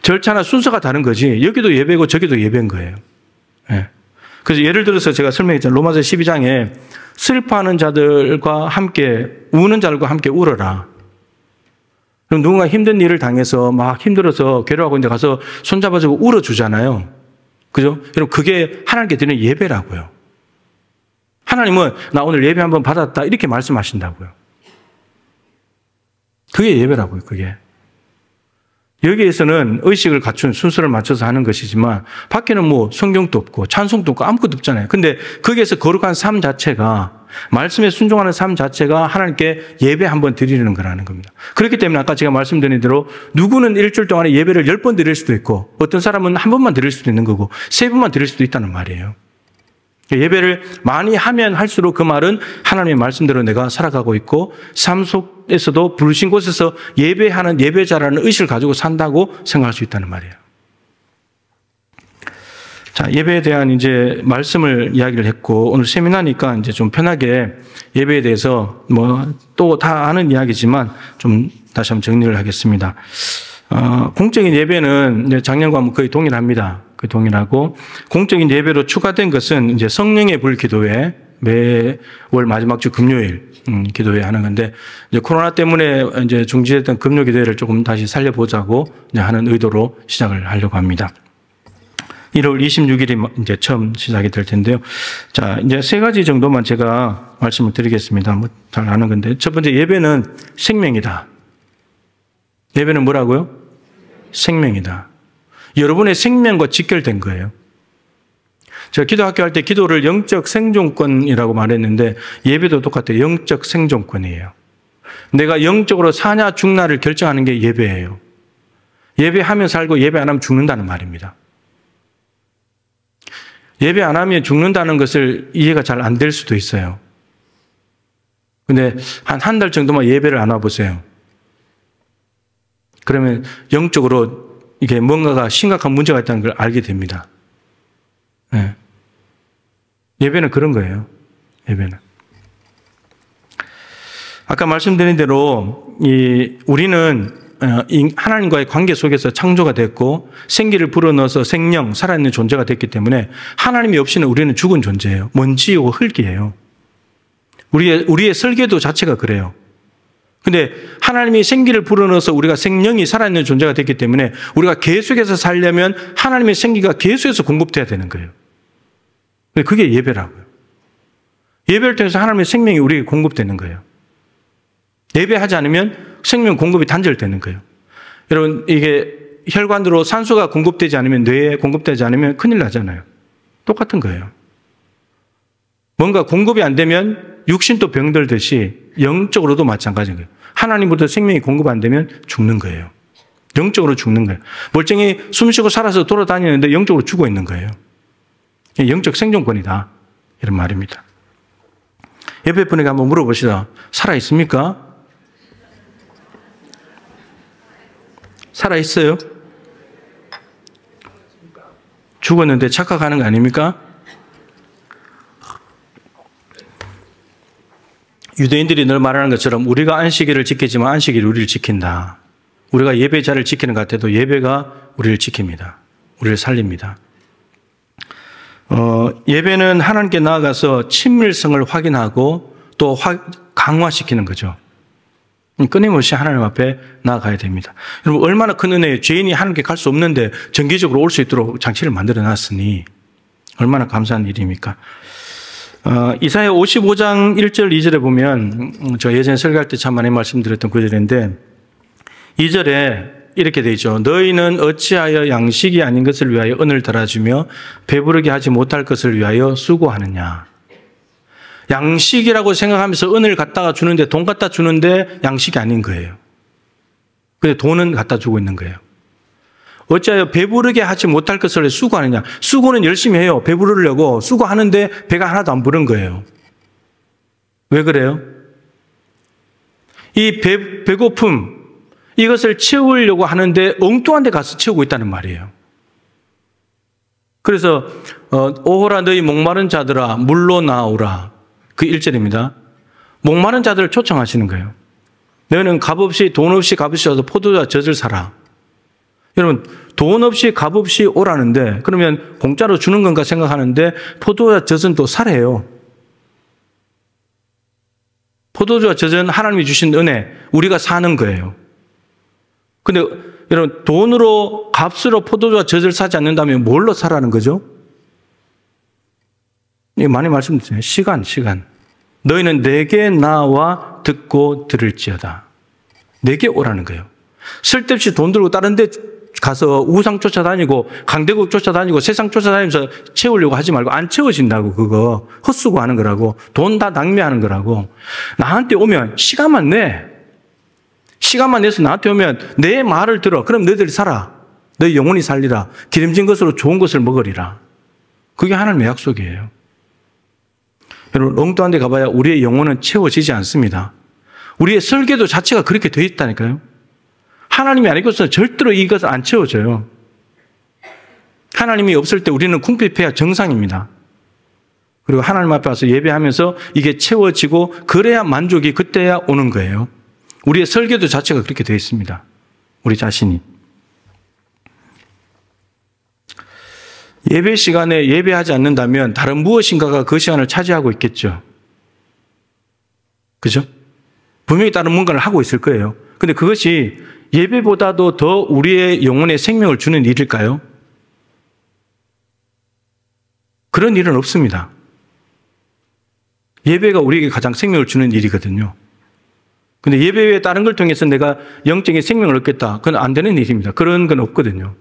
절차나 순서가 다른 거지. 여기도 예배고 저기도 예배인 거예요. 네. 그래서 예를 들어서 제가 설명했잖아요. 로마서 12장에 슬퍼하는 자들과 함께, 우는 자들과 함께 울어라. 그럼 누군가 힘든 일을 당해서 막 힘들어서 괴로워하고 있는데 가서 손잡아주고 울어주잖아요. 그죠? 여러분, 그게 하나님께 드리는 예배라고요. 하나님은 나 오늘 예배 한번 받았다 이렇게 말씀하신다고요. 그게 예배라고요. 그게. 여기에서는 의식을 갖춘 순서를 맞춰서 하는 것이지만 밖에는 뭐 성경도 없고 찬송도 없고 아무것도 없잖아요. 근데 거기에서 거룩한 삶 자체가, 말씀에 순종하는 삶 자체가 하나님께 예배 한번 드리는 거라는 겁니다. 그렇기 때문에 아까 제가 말씀드린 대로 누구는 일주일 동안에 예배를 10번 드릴 수도 있고 어떤 사람은 한 번만 드릴 수도 있는 거고 3번만 드릴 수도 있다는 말이에요. 예배를 많이 하면 할수록 그 말은 하나님의 말씀대로 내가 살아가고 있고 삶 속에서도 부르신 곳에서 예배하는 예배자라는 의식을 가지고 산다고 생각할 수 있다는 말이에요. 자, 예배에 대한 이제 말씀을 이야기를 했고 오늘 세미나니까 이제 좀 편하게 예배에 대해서 뭐 또 다 아는 이야기지만 좀 다시 한번 정리를 하겠습니다. 공적인 예배는 작년과 거의 동일합니다. 그 동일하고 공적인 예배로 추가된 것은 이제 성령의 불 기도회, 매월 마지막 주 금요일 기도회 하는 건데 이제 코로나 때문에 이제 중지됐던 금요 기도회를 조금 다시 살려보자고 이제 하는 의도로 시작을 하려고 합니다. 1월 26일이 이제 처음 시작이 될 텐데요. 자, 이제 3가지 정도만 제가 말씀을 드리겠습니다. 뭐 잘 아는 건데 첫 번째, 예배는 생명이다. 예배는 뭐라고요? 생명이다. 여러분의 생명과 직결된 거예요. 제가 기도학교 할 때 기도를 영적 생존권이라고 말했는데 예배도 똑같아요. 영적 생존권이에요. 내가 영적으로 사냐 죽나를 결정하는 게 예배예요. 예배하면 살고 예배 안 하면 죽는다는 말입니다. 예배 안 하면 죽는다는 것을 이해가 잘 안 될 수도 있어요. 근데 한 달 정도만 예배를 안 와보세요. 그러면 영적으로 이게 뭔가가 심각한 문제가 있다는 걸 알게 됩니다. 네. 예배는 그런 거예요. 예배는. 아까 말씀드린 대로 우리는 하나님과의 관계 속에서 창조가 됐고 생기를 불어넣어서 생명, 살아있는 존재가 됐기 때문에 하나님이 없이는 우리는 죽은 존재예요. 먼지이고 흙이에요. 우리의 설계도 자체가 그래요. 근데 하나님이 생기를 불어넣어서 우리가 생명이 살아있는 존재가 됐기 때문에 우리가 계속해서 살려면 하나님의 생기가 계속해서 공급돼야 되는 거예요. 그게 예배라고요. 예배를 통해서 하나님의 생명이 우리에게 공급되는 거예요. 예배하지 않으면 생명 공급이 단절되는 거예요. 여러분, 이게 혈관으로 산소가 공급되지 않으면, 뇌에 공급되지 않으면 큰일 나잖아요. 똑같은 거예요. 뭔가 공급이 안 되면 육신도 병들듯이 영적으로도 마찬가지인 거예요. 하나님부터 생명이 공급 안 되면 죽는 거예요. 영적으로 죽는 거예요. 멀쩡히 숨쉬고 살아서 돌아다니는데 영적으로 죽어 있는 거예요. 영적 생존권이다. 이런 말입니다. 옆에 분에게 한번 물어보시다. 살아있습니까? 살아있어요? 죽었는데 착각하는 거 아닙니까? 유대인들이 늘 말하는 것처럼 우리가 안식일을 지키지만 안식일이 우리를 지킨다. 우리가 예배자를 지키는 것 같아도 예배가 우리를 지킵니다. 우리를 살립니다. 예배는 하나님께 나아가서 친밀성을 확인하고 또 강화시키는 거죠. 끊임없이 하나님 앞에 나아가야 됩니다. 여러분, 얼마나 큰 은혜예요. 죄인이 하나님께 갈 수 없는데 정기적으로 올 수 있도록 장치를 만들어 놨으니 얼마나 감사한 일입니까? 이사야 55장 1절 2절에 보면 저 예전에 설교할 때 참 많이 말씀드렸던 구절인데 2절에 이렇게 되어 있죠. 너희는 어찌하여 양식이 아닌 것을 위하여 은을 달아주며 배부르게 하지 못할 것을 위하여 수고하느냐. 양식이라고 생각하면서 은을 갖다가 주는데, 돈 갖다 주는데 양식이 아닌 거예요. 근데 돈은 갖다 주고 있는 거예요. 어찌하여 배부르게 하지 못할 것을 수고하느냐. 수고는 열심히 해요. 배부르려고 수고하는데 배가 하나도 안 부른 거예요. 왜 그래요? 이 배고픔, 이것을 채우려고 하는데 엉뚱한 데 가서 채우고 있다는 말이에요. 그래서 오호라 너희 목마른 자들아 물로 나오라. 그 1절입니다. 목마른 자들을 초청하시는 거예요. 너희는 값없이 돈 없이 값없이 와서 포도주와 젖을 사라. 여러분, 돈 없이 값없이 오라는데 그러면 공짜로 주는 건가 생각하는데 포도주와 젖은 또 사래요. 포도주와 젖은 하나님이 주신 은혜, 우리가 사는 거예요. 근데 여러분, 돈으로, 값으로 포도주와 젖을 사지 않는다면 뭘로 사라는 거죠? 이거 많이 말씀드렸어요. 시간. 너희는 내게 나와 듣고 들을지어다. 내게 오라는 거예요. 쓸데없이 돈 들고 다른 데 가서 우상 쫓아다니고 강대국 쫓아다니고 세상 쫓아다니면서 채우려고 하지 말고 안 채워진다고. 그거 헛수고 하는 거라고. 돈 다 낭비하는 거라고. 나한테 오면 시간만 내서 나한테 오면 내 말을 들어. 그럼 너희들이 살아. 너희 영혼이 살리라. 기름진 것으로 좋은 것을 먹으리라. 그게 하나님의 약속이에요. 여러분, 엉뚱한 데 가봐야 우리의 영혼은 채워지지 않습니다. 우리의 설계도 자체가 그렇게 되어 있다니까요. 하나님이 아니고서는 절대로 이것을 안 채워져요. 하나님이 없을 때 우리는 궁핍해야 정상입니다. 그리고 하나님 앞에 와서 예배하면서 이게 채워지고 그래야 만족이 그때야 오는 거예요. 우리의 설계도 자체가 그렇게 되어 있습니다. 우리 자신이. 예배 시간에 예배하지 않는다면 다른 무엇인가가 그 시간을 차지하고 있겠죠. 그죠? 분명히 다른 뭔가를 하고 있을 거예요. 근데 그것이 예배보다도 더 우리의 영혼에 생명을 주는 일일까요? 그런 일은 없습니다. 예배가 우리에게 가장 생명을 주는 일이거든요. 근데 예배 외에 다른 걸 통해서 내가 영적인 생명을 얻겠다. 그건 안 되는 일입니다. 그런 건 없거든요.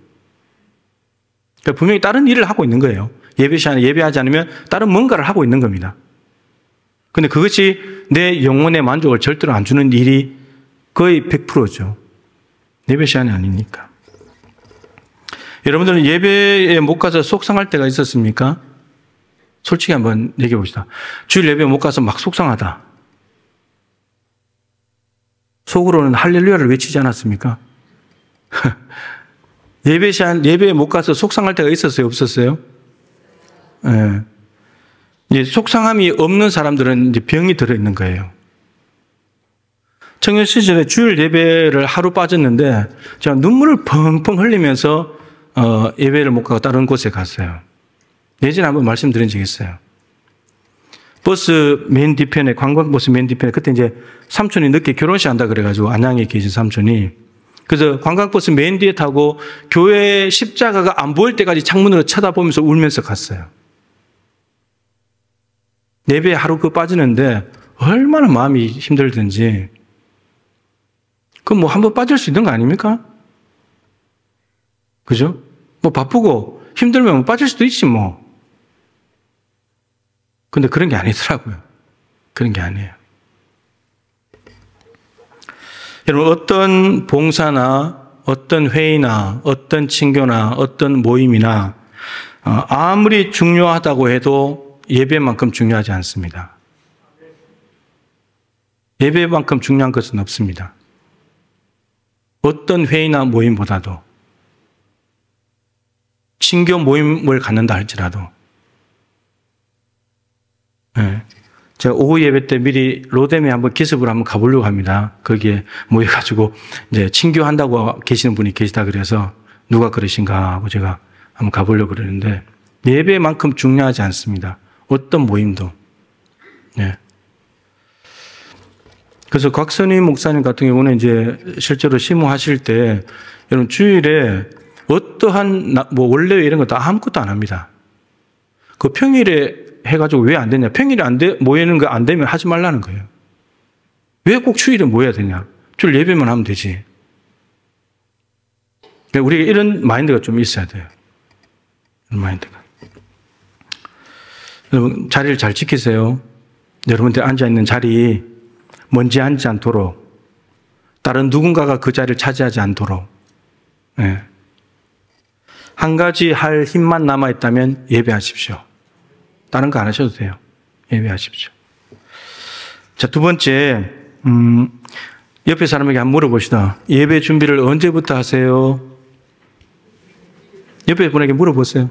그러니까 분명히 다른 일을 하고 있는 거예요. 예배 시간에 예배하지 않으면 다른 뭔가를 하고 있는 겁니다. 근데 그것이 내 영혼의 만족을 절대로 안 주는 일이 거의 100%죠. 예배 시간이 아니니까. 여러분들은 예배에 못 가서 속상할 때가 있었습니까? 솔직히 한번 얘기해 봅시다. 주일 예배에 못 가서 막 속상하다. 속으로는 할렐루야를 외치지 않았습니까? 예배에 못 가서 속상할 때가 있었어요? 없었어요? 예. 이제 속상함이 없는 사람들은 이제 병이 들어있는 거예요. 청년 시절에 주일 예배를 하루 빠졌는데 제가 눈물을 펑펑 흘리면서 예배를 못 가고 다른 곳에 갔어요. 예전에 한번 말씀드린 적이 있어요. 버스 맨 뒤편에, 관광버스 맨 뒤편에, 그때 이제 삼촌이 늦게 결혼식 한다 그래가지고 안양에 계신 삼촌이. 그래서 관광버스 맨 뒤에 타고 교회 십자가가 안 보일 때까지 창문으로 쳐다보면서 울면서 갔어요. 예배에 하루 빠지는데 얼마나 마음이 힘들든지. 그럼 뭐 한번 빠질 수 있는 거 아닙니까? 그죠? 뭐 바쁘고 힘들면 빠질 수도 있지 뭐. 근데 그런 게 아니더라고요. 그런 게 아니에요. 여러분, 어떤 봉사나 어떤 회의나 어떤 친교나 어떤 모임이나 아무리 중요하다고 해도 예배만큼 중요하지 않습니다. 예배만큼 중요한 것은 없습니다. 어떤 회의나 모임보다도, 친교 모임을 갖는다 할지라도. 네. 제가 오후 예배 때 미리 로뎀에 한번 기습을 한번 가보려고 합니다. 거기에 모여가지고 이제 친교한다고 계시는 분이 계시다 그래서 누가 그러신가 하고 제가 한번 가보려고 그러는데 예배만큼 중요하지 않습니다. 어떤 모임도. 네. 그래서 곽선희 목사님 같은 경우는 이제 실제로 심호하실 때 여러분 주일에 어떠한 뭐 원래 이런 거 다 아무것도 안 합니다. 그 평일에 해가지고 왜 안 되냐? 평일에 모이는 거 안 되면 하지 말라는 거예요. 왜 꼭 주일에 모여야 되냐? 주일 예배만 하면 되지. 우리가 이런 마인드가 좀 있어야 돼요. 이런 마인드가. 여러분, 자리를 잘 지키세요. 여러분들 앉아있는 자리, 먼지 앉지 않도록, 다른 누군가가 그 자리를 차지하지 않도록. 네. 한 가지 할 힘만 남아있다면 예배하십시오. 다른 거 안 하셔도 돼요. 예배하십시오. 자, 두 번째, 옆에 사람에게 한번 물어봅시다. 예배 준비를 언제부터 하세요? 옆에 분에게 물어보세요.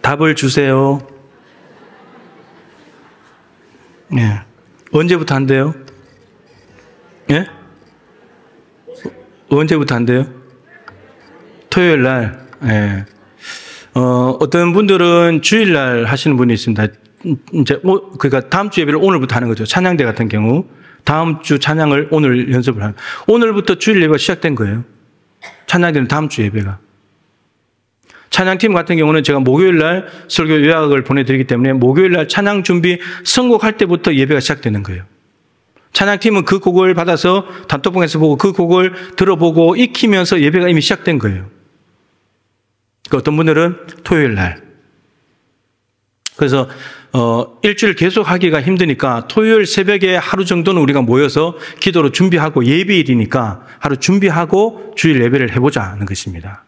답을 주세요. 예. 언제부터 한대요? 예? 언제부터 한대요? 토요일 날. 예. 어떤 분들은 주일날 하시는 분이 있습니다. 이제, 그러니까 다음 주 예배를 오늘부터 하는 거죠. 찬양대 같은 경우. 다음 주 찬양을 오늘 연습을 하는. 오늘부터 주일 예배가 시작된 거예요. 찬양되는 다음 주 예배가. 찬양팀 같은 경우는 제가 목요일 날 설교 요약을 보내드리기 때문에 목요일 날 찬양 준비 선곡할 때부터 예배가 시작되는 거예요. 찬양팀은 그 곡을 받아서 단톡방에서 보고 그 곡을 들어보고 익히면서 예배가 이미 시작된 거예요. 어떤 분들은 토요일 날. 그래서 일주일 계속 하기가 힘드니까 토요일 새벽에 하루 정도는 우리가 모여서 기도로 준비하고 예배일이니까 하루 준비하고 주일 예배를 해보자 하는 것입니다.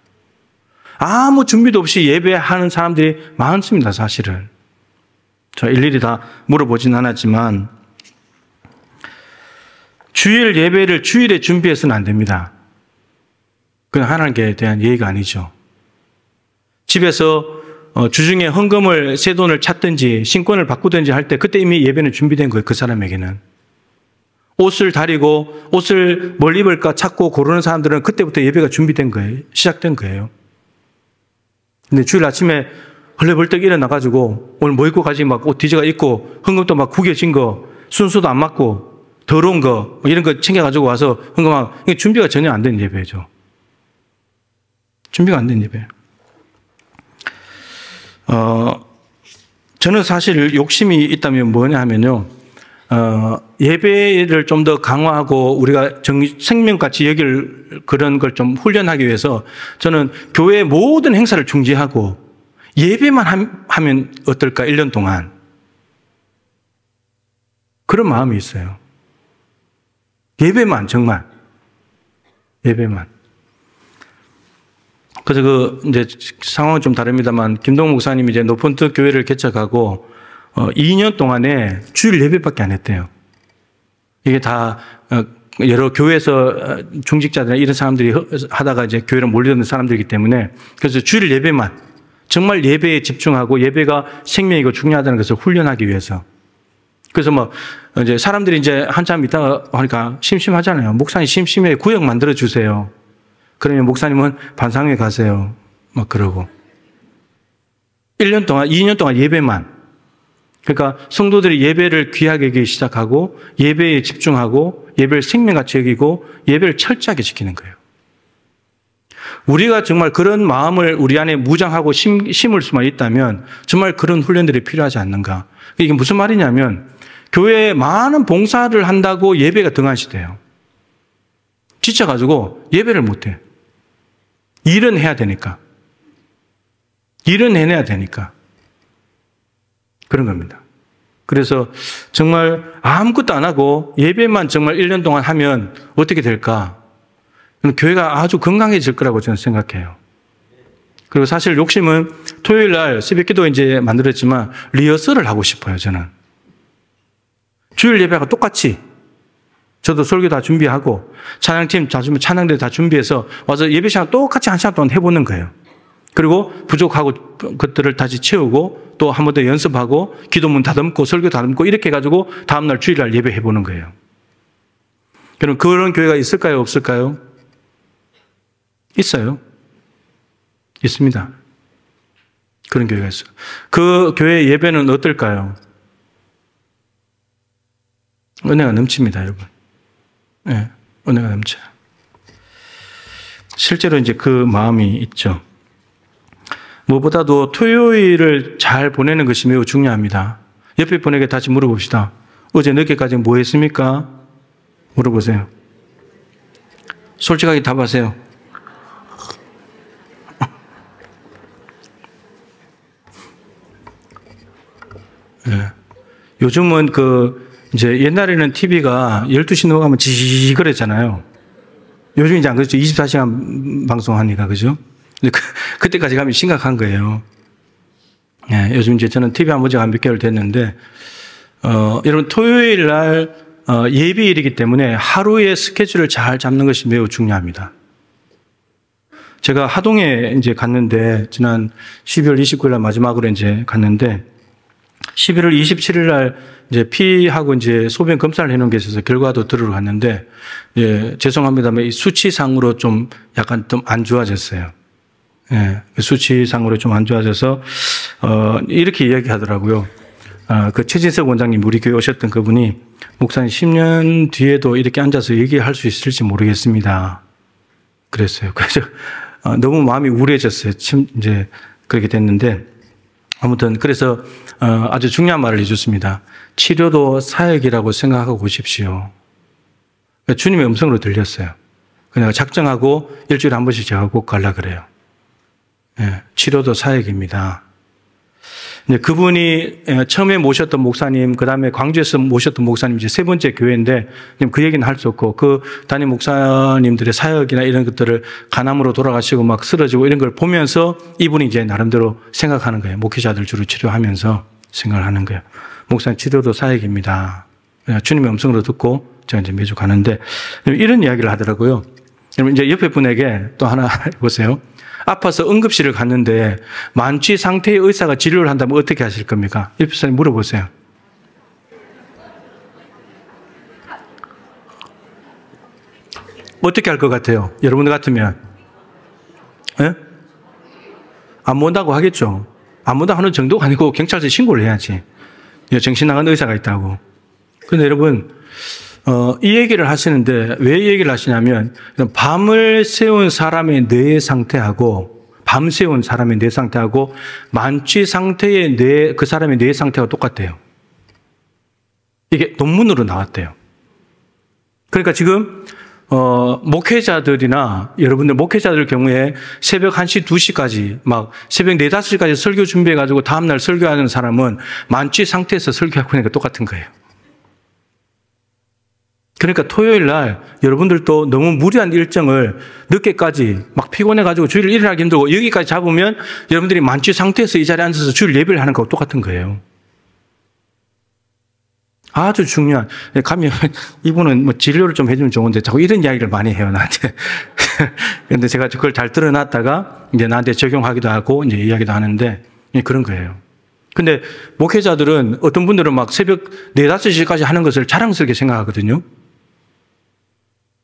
아무 준비도 없이 예배하는 사람들이 많습니다, 사실은. 저 일일이 다 물어보진 않았지만 주일 예배를 주일에 준비해서는 안 됩니다. 그건 하나님께 대한 예의가 아니죠. 집에서 주중에 헌금을 새 돈을 찾든지 신권을 바꾸든지 할 때 그때 이미 예배는 준비된 거예요. 그 사람에게는. 옷을 다리고 옷을 뭘 입을까 찾고 고르는 사람들은 그때부터 예배가 준비된 거예요. 시작된 거예요. 근데 주일 아침에 헐레벌떡 일어나가지고 오늘 뭐 입고 가지 막 옷 뒤져가 입고 헌금도 막 구겨진 거 순서도 안 맞고 더러운 거 이런 거 챙겨가지고 와서 헌금하고 이게 준비가 전혀 안 된 예배죠. 준비가 안 된 예배. 저는 사실 욕심이 있다면 뭐냐 하면요. 예배를 좀 더 강화하고 우리가 생명같이 여길 그런 걸 좀 훈련하기 위해서 저는 교회 모든 행사를 중지하고 예배만 하면 어떨까 1년 동안. 그런 마음이 있어요. 예배만 정말. 예배만. 그래서 이제 상황은 좀 다릅니다만 김동욱 목사님이 이제 높은 뜻 교회를 개척하고 2년 동안에 주일 예배밖에 안 했대요. 이게 다 여러 교회에서 중직자들이나 이런 사람들이 하다가 이제 교회로 몰려드는 사람들이기 때문에 그래서 주일 예배만 정말 예배에 집중하고 예배가 생명이고 중요하다는 것을 훈련하기 위해서. 그래서 뭐 이제 사람들이 이제 한참 있다가 하니까 심심하잖아요. 목사님 심심해 구역 만들어 주세요. 그러면 목사님은 반상회 가세요. 막 그러고. 1년 동안, 2년 동안 예배만. 그러니까 성도들이 예배를 귀하게 여기기 시작하고 예배에 집중하고 예배를 생명같이 여기고 예배를 철저하게 지키는 거예요. 우리가 정말 그런 마음을 우리 안에 무장하고 심을 수만 있다면 정말 그런 훈련들이 필요하지 않는가. 이게 무슨 말이냐면 교회에 많은 봉사를 한다고 예배가 등한시돼요. 지쳐가지고 예배를 못해. 일은 해야 되니까. 일은 해내야 되니까. 그런 겁니다. 그래서 정말 아무것도 안 하고 예배만 정말 1년 동안 하면 어떻게 될까? 교회가 아주 건강해질 거라고 저는 생각해요. 그리고 사실 욕심은 토요일 날 새벽기도 이제 만들었지만 리허설을 하고 싶어요, 저는. 주일 예배가 똑같이 저도 설교 다 준비하고 찬양팀 찬양대 다 준비해서 와서 예배 시간 똑같이 1시간 동안 해보는 거예요. 그리고 부족하고 것들을 다시 채우고 또 한 번 더 연습하고 기도문 다듬고 설교 다듬고 이렇게 해가지고 다음날 주일날 예배 해보는 거예요. 그럼 그런 교회가 있을까요? 없을까요? 있어요. 있습니다. 그런 교회가 있어요. 그 교회 예배는 어떨까요? 은혜가 넘칩니다, 여러분. 네, 은혜가 넘쳐요. 실제로 이제 그 마음이 있죠. 무엇보다도 토요일을 잘 보내는 것이 매우 중요합니다. 옆에 분에게 다시 물어봅시다. 어제 늦게까지 뭐 했습니까? 물어보세요. 솔직하게 답하세요. 네. 요즘은 이제 옛날에는 TV가 12시 넘어가면 지지직 그랬잖아요. 요즘 이제 안 그렇죠. 24시간 방송하니까, 그죠? 그때까지 가면 심각한 거예요. 네, 요즘 이제 저는 TV 안 본 지가 몇 개월 됐는데, 여러분, 토요일 날 예비일이기 때문에 하루의 스케줄을 잘 잡는 것이 매우 중요합니다. 제가 하동에 이제 갔는데, 지난 12월 29일 날 마지막으로 이제 갔는데, 11월 27일 날 이제 피하고 이제 소변 검사를 해놓은 게 있어서 결과도 들으러 갔는데, 예, 죄송합니다만 이 수치상으로 좀 약간 좀 안 좋아졌어요. 예, 수치상으로 좀 안 좋아져서, 이렇게 이야기하더라고요. 그 최진석 원장님, 우리 교회 오셨던 그분이 목사님 10년 뒤에도 이렇게 앉아서 얘기할 수 있을지 모르겠습니다. 그랬어요. 그래서 너무 마음이 우울해졌어요. 이제 그렇게 됐는데 아무튼 그래서 아주 중요한 말을 해줬습니다. 치료도 사역이라고 생각하고 보십시오. 주님의 음성으로 들렸어요. 그냥 작정하고 일주일에 한 번씩 제가 꼭 가려고 그래요. 예, 치료도 사역입니다. 그분이 처음에 모셨던 목사님, 그 다음에 광주에서 모셨던 목사님, 이제 세 번째 교회인데, 그 얘기는 할 수 없고, 그 담임 목사님들의 사역이나 이런 것들을 간암으로 돌아가시고 막 쓰러지고 이런 걸 보면서 이분이 이제 나름대로 생각하는 거예요. 목회자들 주로 치료하면서 생각을 하는 거예요. 목사님 치료도 사역입니다. 주님의 음성으로 듣고 제가 이제 매주 가는데, 이런 이야기를 하더라고요. 여러분, 이제 옆에 분에게 또 하나 해보세요. 아파서 응급실을 갔는데 만취 상태의 의사가 진료를 한다면 어떻게 하실 겁니까? 옆에 사람이 물어보세요. 어떻게 할 것 같아요? 여러분들 같으면? 예? 안 본다고 하겠죠. 안 본다고 하는 정도가 아니고 경찰서에 신고를 해야지. 정신 나간 의사가 있다고. 그런데 여러분, 이 얘기를 하시는데 왜 이 얘기를 하시냐면 밤을 새운 사람의 뇌 상태하고 밤 새운 사람의 뇌 상태하고 만취 상태의 그 사람의 뇌 상태가 똑같대요. 이게 논문으로 나왔대요. 그러니까 지금 목회자들이나 여러분들 목회자들 경우에 새벽 1시, 2시까지 막 새벽 4, 5시까지 설교 준비해가지고 다음날 설교하는 사람은 만취 상태에서 설교하고 있는 게 똑같은 거예요. 그러니까 토요일 날 여러분들도 너무 무리한 일정을 늦게까지 막 피곤해가지고 주일 일하기 힘들고 여기까지 잡으면 여러분들이 만취 상태에서 이 자리에 앉아서 주일 예배를 하는 거하고 똑같은 거예요. 아주 중요한, 가면 이분은 뭐 진료를 좀 해주면 좋은데 자꾸 이런 이야기를 많이 해요, 나한테. 그런데 제가 그걸 잘 들어놨다가 이제 나한테 적용하기도 하고 이제 이야기도 하는데 그런 거예요. 근데 목회자들은 어떤 분들은 막 새벽 4, 5시까지 하는 것을 자랑스럽게 생각하거든요.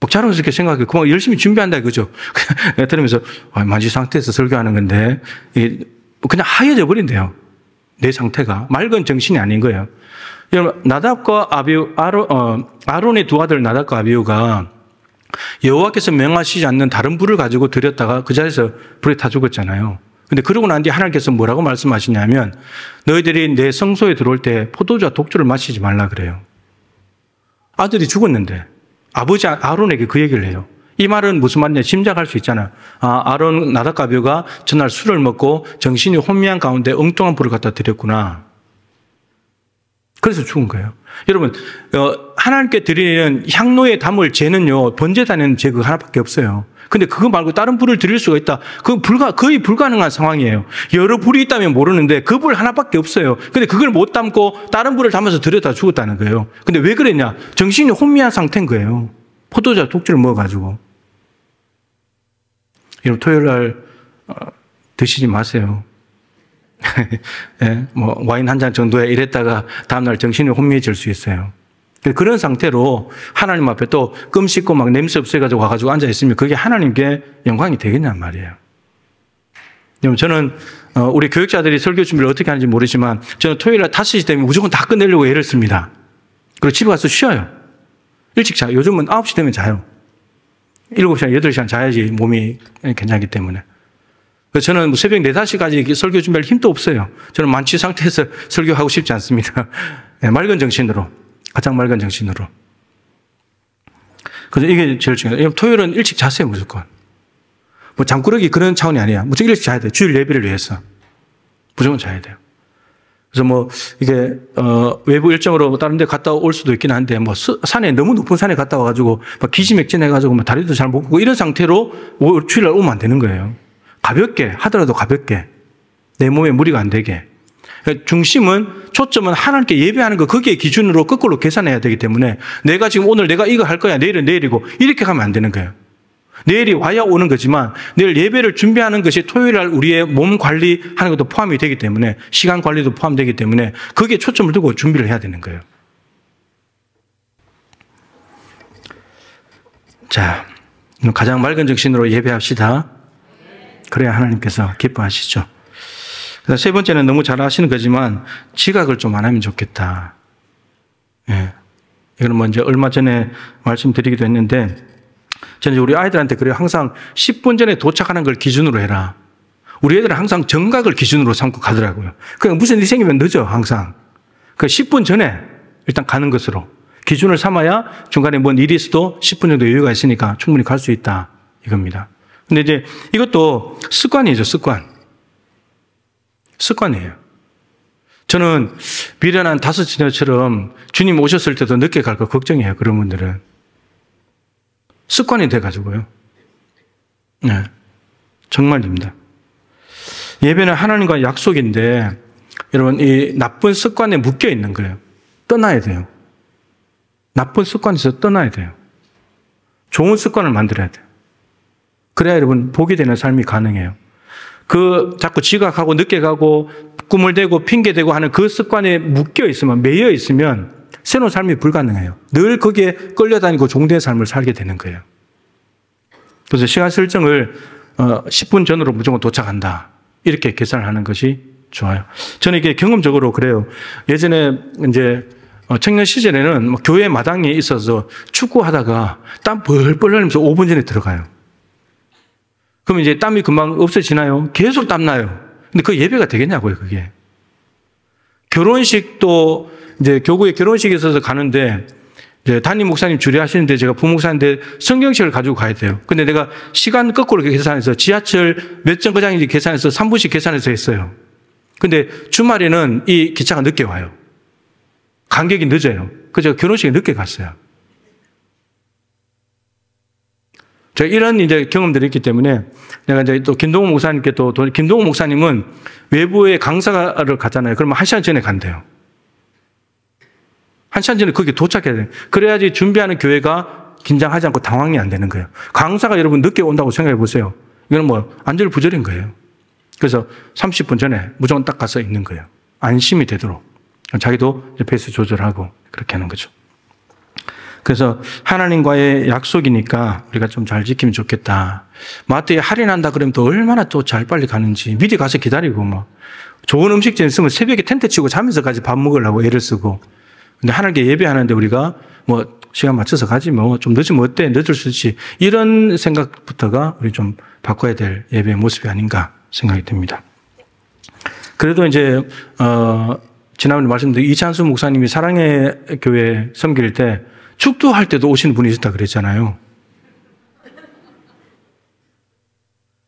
자랑스럽게 생각해요. 그만 열심히 준비한다 이거죠. 내가 들으면서 만취 상태에서 설교하는 건데 그냥 하얘져 버린대요. 내 상태가 맑은 정신이 아닌 거예요. 여러분 나답과 아비우 아론의 두 아들 나답과 아비우가 여호와께서 명하시지 않는 다른 불을 가지고 들였다가 그 자리에서 불에 타 죽었잖아요. 근데 그러고 난 뒤에 하나님께서 뭐라고 말씀하시냐면 너희들이 내 성소에 들어올 때 포도주와 독주를 마시지 말라 그래요. 아들이 죽었는데 아버지 아론에게 그 얘기를 해요. 이 말은 무슨 말이냐 짐작할 수 있잖아요. 아론 나답과 아비후가 전날 술을 먹고 정신이 혼미한 가운데 엉뚱한 불을 갖다 드렸구나. 그래서 죽은 거예요. 여러분 하나님께 드리는 향로에 담을 재는요 번제단에는 재 그거 하나밖에 없어요. 근데 그거 말고 다른 불을 드릴 수가 있다. 그건 거의 불가능한 상황이에요. 여러 불이 있다면 모르는데 그 불 하나밖에 없어요. 근데 그걸 못 담고 다른 불을 담아서 드렸다 죽었다는 거예요. 근데 왜 그랬냐? 정신이 혼미한 상태인 거예요. 포도주와 독주를 먹어가지고. 여러분 토요일 날 드시지 마세요. 네, 뭐 와인 한 잔 정도에 이랬다가 다음날 정신이 혼미해질 수 있어요. 그런 상태로 하나님 앞에 또 끔 씻고 막 냄새 없애가지고 와가지고 앉아있으면 그게 하나님께 영광이 되겠냔 말이에요. 저는 우리 교육자들이 설교 준비를 어떻게 하는지 모르지만 저는 토요일 날 5시 되면 무조건 다 끝내려고 애를 씁니다. 그리고 집에 가서 쉬어요. 일찍 자요. 요즘은 9시 되면 자요. 7시간, 8시간 자야지 몸이 괜찮기 때문에. 그래서 저는 뭐 새벽 4, 5시까지 설교 준비할 힘도 없어요. 저는 만취 상태에서 설교하고 싶지 않습니다. 네, 맑은 정신으로. 가장 맑은 정신으로. 그래서 이게 제일 중요해요. 토요일은 일찍 자세요, 무조건. 뭐 잠꾸러기 그런 차원이 아니야. 무조건 일찍 자야 돼요. 주일 예배를 위해서. 무조건 자야 돼요. 그래서 뭐 이게 외부 일정으로 다른 데 갔다 올 수도 있긴 한데 뭐 산에 너무 높은 산에 갔다 와가지고 막 기지맥진해가지고 막 다리도 잘 못 걷고 이런 상태로 주일날 오면 안 되는 거예요. 가볍게 하더라도 가볍게 내 몸에 무리가 안 되게. 중심은 초점은 하나님께 예배하는 거 거기에 기준으로 거꾸로 계산해야 되기 때문에 내가 지금 오늘 내가 이거 할 거야 내일은 내일이고 이렇게 가면 안 되는 거예요. 내일이 와야 오는 거지만 내일 예배를 준비하는 것이 토요일 날 우리의 몸 관리하는 것도 포함이 되기 때문에 시간 관리도 포함되기 때문에 거기에 초점을 두고 준비를 해야 되는 거예요. 자, 가장 맑은 정신으로 예배합시다. 그래야 하나님께서 기뻐하시죠. 그래서 세 번째는 너무 잘 아시는 거지만 지각을 좀 안 하면 좋겠다. 예. 이거는 뭐 이제 얼마 전에 말씀드리기도 했는데, 저는 우리 아이들한테 그래요. 항상 10분 전에 도착하는 걸 기준으로 해라. 우리 애들은 항상 정각을 기준으로 삼고 가더라고요. 그러니까 무슨 일이 생기면 늦어, 항상. 그 10분 전에 일단 가는 것으로 기준을 삼아야 중간에 뭔 일이 있어도 10분 정도 여유가 있으니까 충분히 갈 수 있다. 이겁니다. 근데 이제 이것도 습관이죠, 습관. 습관이에요. 저는 미련한 다섯 처녀처럼 주님 오셨을 때도 늦게 갈 거 걱정해요. 그런 분들은. 습관이 돼가지고요. 네. 정말입니다. 예배는 하나님과 약속인데, 여러분, 이 나쁜 습관에 묶여 있는 거예요. 떠나야 돼요. 나쁜 습관에서 떠나야 돼요. 좋은 습관을 만들어야 돼요. 그래야 여러분, 복이 되는 삶이 가능해요. 그 자꾸 지각하고 늦게 가고 꿈을 대고 핑계대고 하는 그 습관에 묶여 있으면, 매여 있으면 새로운 삶이 불가능해요. 늘 거기에 끌려다니고 종된 삶을 살게 되는 거예요. 그래서 시간 설정을 10분 전으로 무조건 도착한다. 이렇게 계산을 하는 것이 좋아요. 저는 이게 경험적으로 그래요. 예전에 이제 청년 시절에는 교회 마당에 있어서 축구하다가 땀 뻘뻘 흘리면서 5분 전에 들어가요. 그럼 이제 땀이 금방 없어지나요? 계속 땀나요. 근데 그 예배가 되겠냐고요, 그게. 결혼식도 이제 교구에 결혼식이 있어서 가는데, 이제 담임 목사님 주례하시는데 제가 부목사인데 성경책을 가지고 가야 돼요. 근데 내가 시간 거꾸로 계산해서 지하철 몇 정거장인지 계산해서 3분씩 계산해서 했어요. 근데 주말에는 이 기차가 늦게 와요. 간격이 늦어요. 그래서 제가 결혼식에 늦게 갔어요. 제가 이런 이제 경험들이 있기 때문에 내가 이제 또 김동호 목사님께 또 김동호 목사님은 외부에 강사를 가잖아요. 그러면 1시간 전에 간대요. 1시간 전에 거기 도착해야 돼요. 그래야지 준비하는 교회가 긴장하지 않고 당황이 안 되는 거예요. 강사가 여러분 늦게 온다고 생각해 보세요. 이거는 뭐 안절부절인 거예요. 그래서 30분 전에 무조건 딱 가서 있는 거예요. 안심이 되도록. 자기도 페이스 조절하고 그렇게 하는 거죠. 그래서 하나님과의 약속이니까 우리가 좀 잘 지키면 좋겠다. 마트에 할인한다 그러면 또 얼마나 또 잘 빨리 가는지 미리 가서 기다리고 뭐 좋은 음식점 있으면 새벽에 텐트 치고 자면서까지 밥 먹으려고 애를 쓰고. 근데 하나님께 예배하는데 우리가 뭐 시간 맞춰서 가지 뭐 좀 늦으면 어때? 늦을 수 있지. 이런 생각부터가 우리 좀 바꿔야 될 예배의 모습이 아닌가 생각이 듭니다. 그래도 이제 지난번에 말씀드린 이찬수 목사님이 사랑의 교회 섬길 때 축도할 때도 오시는 분이 있었다 그랬잖아요.